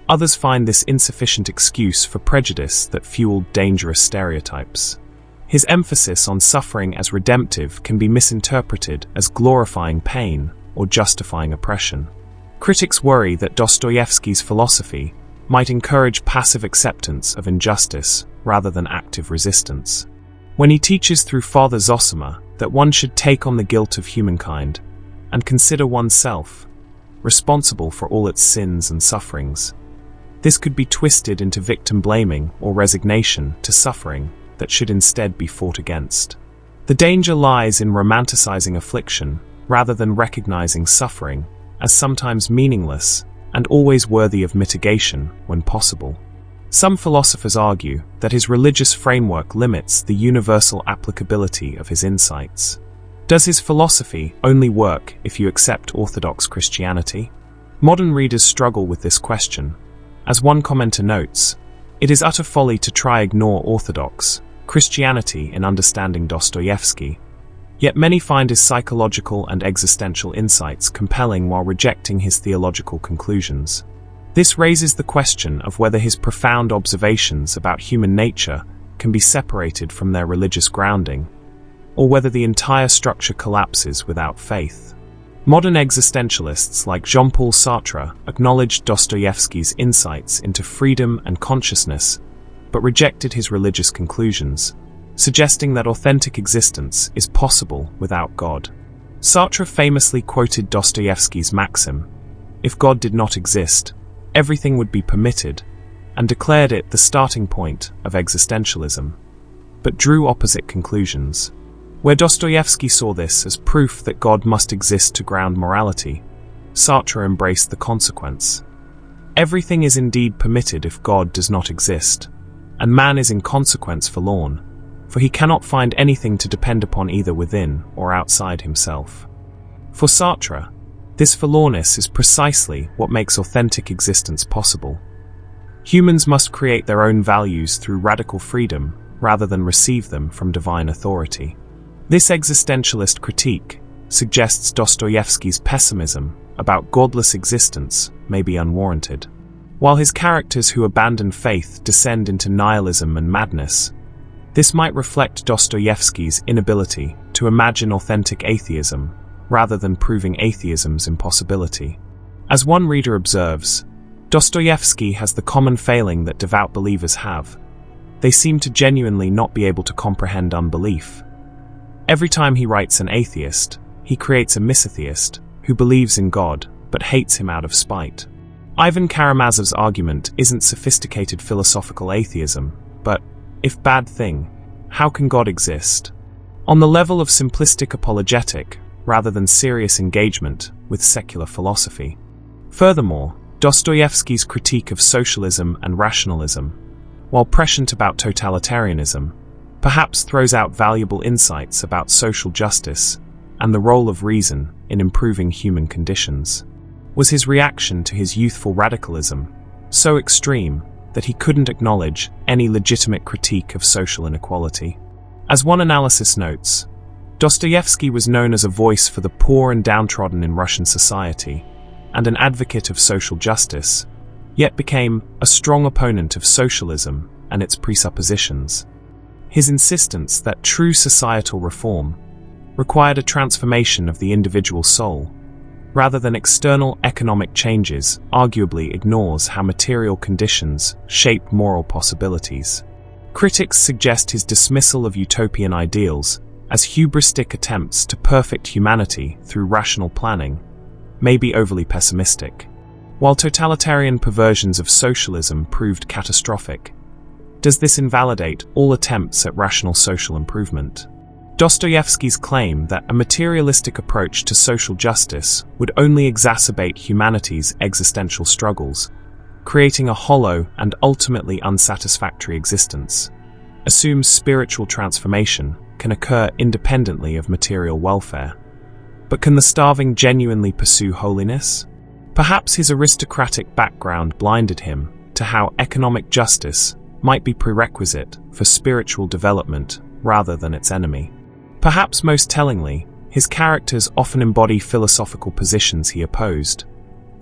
others find this insufficient excuse for prejudice that fueled dangerous stereotypes. His emphasis on suffering as redemptive can be misinterpreted as glorifying pain or justifying oppression. Critics worry that Dostoevsky's philosophy might encourage passive acceptance of injustice rather than active resistance. When he teaches through Father Zosima that one should take on the guilt of humankind and consider oneself responsible for all its sins and sufferings, this could be twisted into victim blaming or resignation to suffering that should instead be fought against. The danger lies in romanticizing affliction rather than recognizing suffering as sometimes meaningless and always worthy of mitigation when possible. Some philosophers argue that his religious framework limits the universal applicability of his insights. Does his philosophy only work if you accept Orthodox Christianity? Modern readers struggle with this question. As one commenter notes, it is utter folly to try ignore Orthodox Christianity in understanding Dostoevsky, yet many find his psychological and existential insights compelling while rejecting his theological conclusions. This raises the question of whether his profound observations about human nature can be separated from their religious grounding, or whether the entire structure collapses without faith. Modern existentialists like Jean-Paul Sartre acknowledged Dostoevsky's insights into freedom and consciousness, but rejected his religious conclusions, suggesting that authentic existence is possible without God. Sartre famously quoted Dostoevsky's maxim, "If God did not exist, everything would be permitted," and declared it the starting point of existentialism, but drew opposite conclusions. Where Dostoevsky saw this as proof that God must exist to ground morality, Sartre embraced the consequence. Everything is indeed permitted if God does not exist, and man is in consequence forlorn, for he cannot find anything to depend upon either within or outside himself. For Sartre, this forlornness is precisely what makes authentic existence possible. Humans must create their own values through radical freedom rather than receive them from divine authority. This existentialist critique suggests Dostoevsky's pessimism about godless existence may be unwarranted. While his characters who abandon faith descend into nihilism and madness, this might reflect Dostoevsky's inability to imagine authentic atheism, rather than proving atheism's impossibility. As one reader observes, Dostoevsky has the common failing that devout believers have. They seem to genuinely not be able to comprehend unbelief. Every time he writes an atheist, he creates a misatheist who believes in God but hates him out of spite. Ivan Karamazov's argument isn't sophisticated philosophical atheism, but, if bad thing, how can God exist? On the level of simplistic apologetic, rather than serious engagement with secular philosophy. Furthermore, Dostoevsky's critique of socialism and rationalism, while prescient about totalitarianism, perhaps throws out valuable insights about social justice and the role of reason in improving human conditions. Was his reaction to his youthful radicalism so extreme that he couldn't acknowledge any legitimate critique of social inequality? As one analysis notes, Dostoevsky was known as a voice for the poor and downtrodden in Russian society, and an advocate of social justice, yet became a strong opponent of socialism and its presuppositions. His insistence that true societal reform required a transformation of the individual soul, rather than external economic changes, arguably ignores how material conditions shape moral possibilities. Critics suggest his dismissal of utopian ideals as hubristic attempts to perfect humanity through rational planning may be overly pessimistic. While totalitarian perversions of socialism proved catastrophic, does this invalidate all attempts at rational social improvement? Dostoevsky's claim that a materialistic approach to social justice would only exacerbate humanity's existential struggles, creating a hollow and ultimately unsatisfactory existence, assumes spiritual transformation can occur independently of material welfare. But can the starving genuinely pursue holiness? Perhaps his aristocratic background blinded him to how economic justice might be prerequisite for spiritual development rather than its enemy. Perhaps most tellingly, his characters often embody philosophical positions he opposed,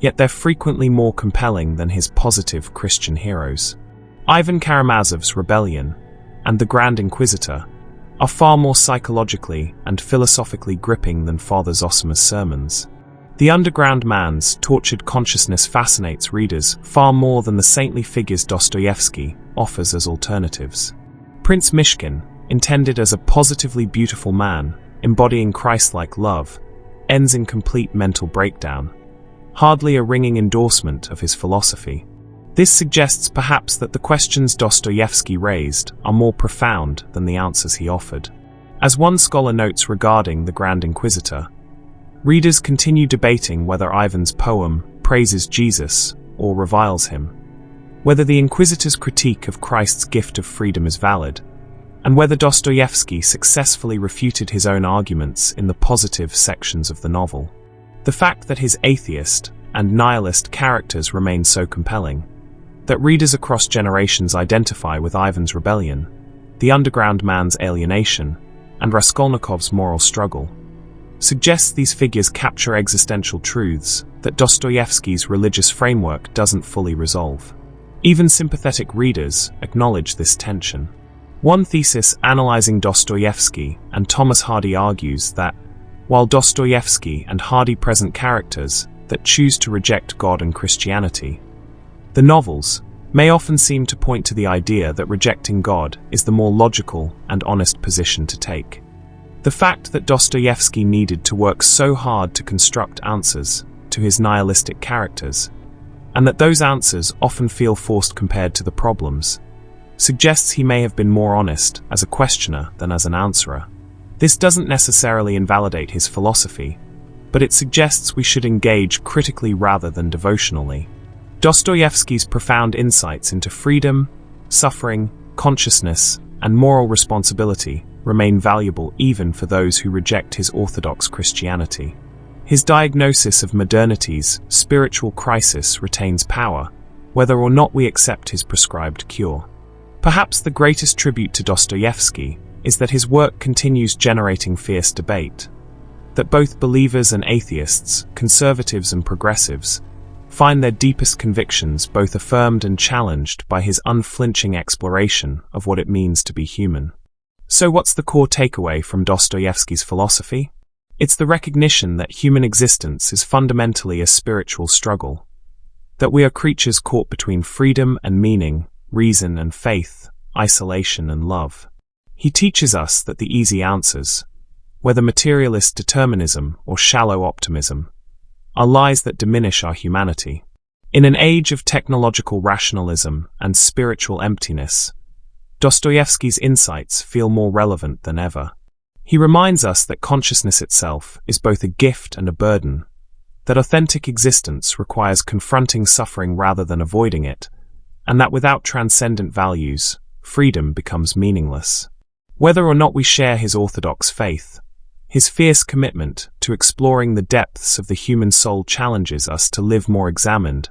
yet they're frequently more compelling than his positive Christian heroes. Ivan Karamazov's rebellion and the Grand Inquisitor are far more psychologically and philosophically gripping than Father Zosima's sermons. The underground man's tortured consciousness fascinates readers far more than the saintly figures Dostoevsky offers as alternatives. Prince Mishkin, intended as a positively beautiful man, embodying Christ-like love, ends in complete mental breakdown, hardly a ringing endorsement of his philosophy. This suggests perhaps that the questions Dostoevsky raised are more profound than the answers he offered. As one scholar notes regarding the Grand Inquisitor, readers continue debating whether Ivan's poem praises Jesus or reviles him, whether the Inquisitor's critique of Christ's gift of freedom is valid, and whether Dostoevsky successfully refuted his own arguments in the positive sections of the novel. The fact that his atheist and nihilist characters remain so compelling, that readers across generations identify with Ivan's rebellion, the underground man's alienation, and Raskolnikov's moral struggle, suggests these figures capture existential truths that Dostoevsky's religious framework doesn't fully resolve. Even sympathetic readers acknowledge this tension. One thesis analyzing Dostoevsky and Thomas Hardy argues that, while Dostoevsky and Hardy present characters that choose to reject God and Christianity, the novels may often seem to point to the idea that rejecting God is the more logical and honest position to take. The fact that Dostoevsky needed to work so hard to construct answers to his nihilistic characters, and that those answers often feel forced compared to the problems, suggests he may have been more honest as a questioner than as an answerer. This doesn't necessarily invalidate his philosophy, but it suggests we should engage critically rather than devotionally. Dostoevsky's profound insights into freedom, suffering, consciousness, and moral responsibility remain valuable even for those who reject his orthodox Christianity. His diagnosis of modernity's spiritual crisis retains power, whether or not we accept his prescribed cure. Perhaps the greatest tribute to Dostoevsky is that his work continues generating fierce debate, that both believers and atheists, conservatives and progressives, find their deepest convictions both affirmed and challenged by his unflinching exploration of what it means to be human. So what's the core takeaway from Dostoevsky's philosophy? It's the recognition that human existence is fundamentally a spiritual struggle, that we are creatures caught between freedom and meaning, reason and faith, isolation and love. He teaches us that the easy answers, whether materialist determinism or shallow optimism, are lies that diminish our humanity. In an age of technological rationalism and spiritual emptiness, Dostoevsky's insights feel more relevant than ever. He reminds us that consciousness itself is both a gift and a burden, that authentic existence requires confronting suffering rather than avoiding it, and that without transcendent values, freedom becomes meaningless. Whether or not we share his orthodox faith, his fierce commitment to exploring the depths of the human soul challenges us to live more examined,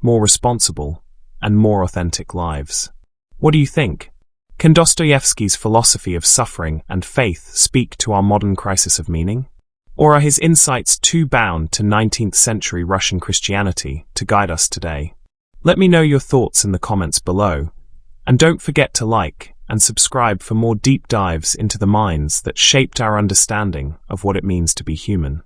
more responsible, and more authentic lives. What do you think? Can Dostoevsky's philosophy of suffering and faith speak to our modern crisis of meaning? Or are his insights too bound to 19th century Russian Christianity to guide us today? Let me know your thoughts in the comments below, and don't forget to like and subscribe for more deep dives into the minds that shaped our understanding of what it means to be human.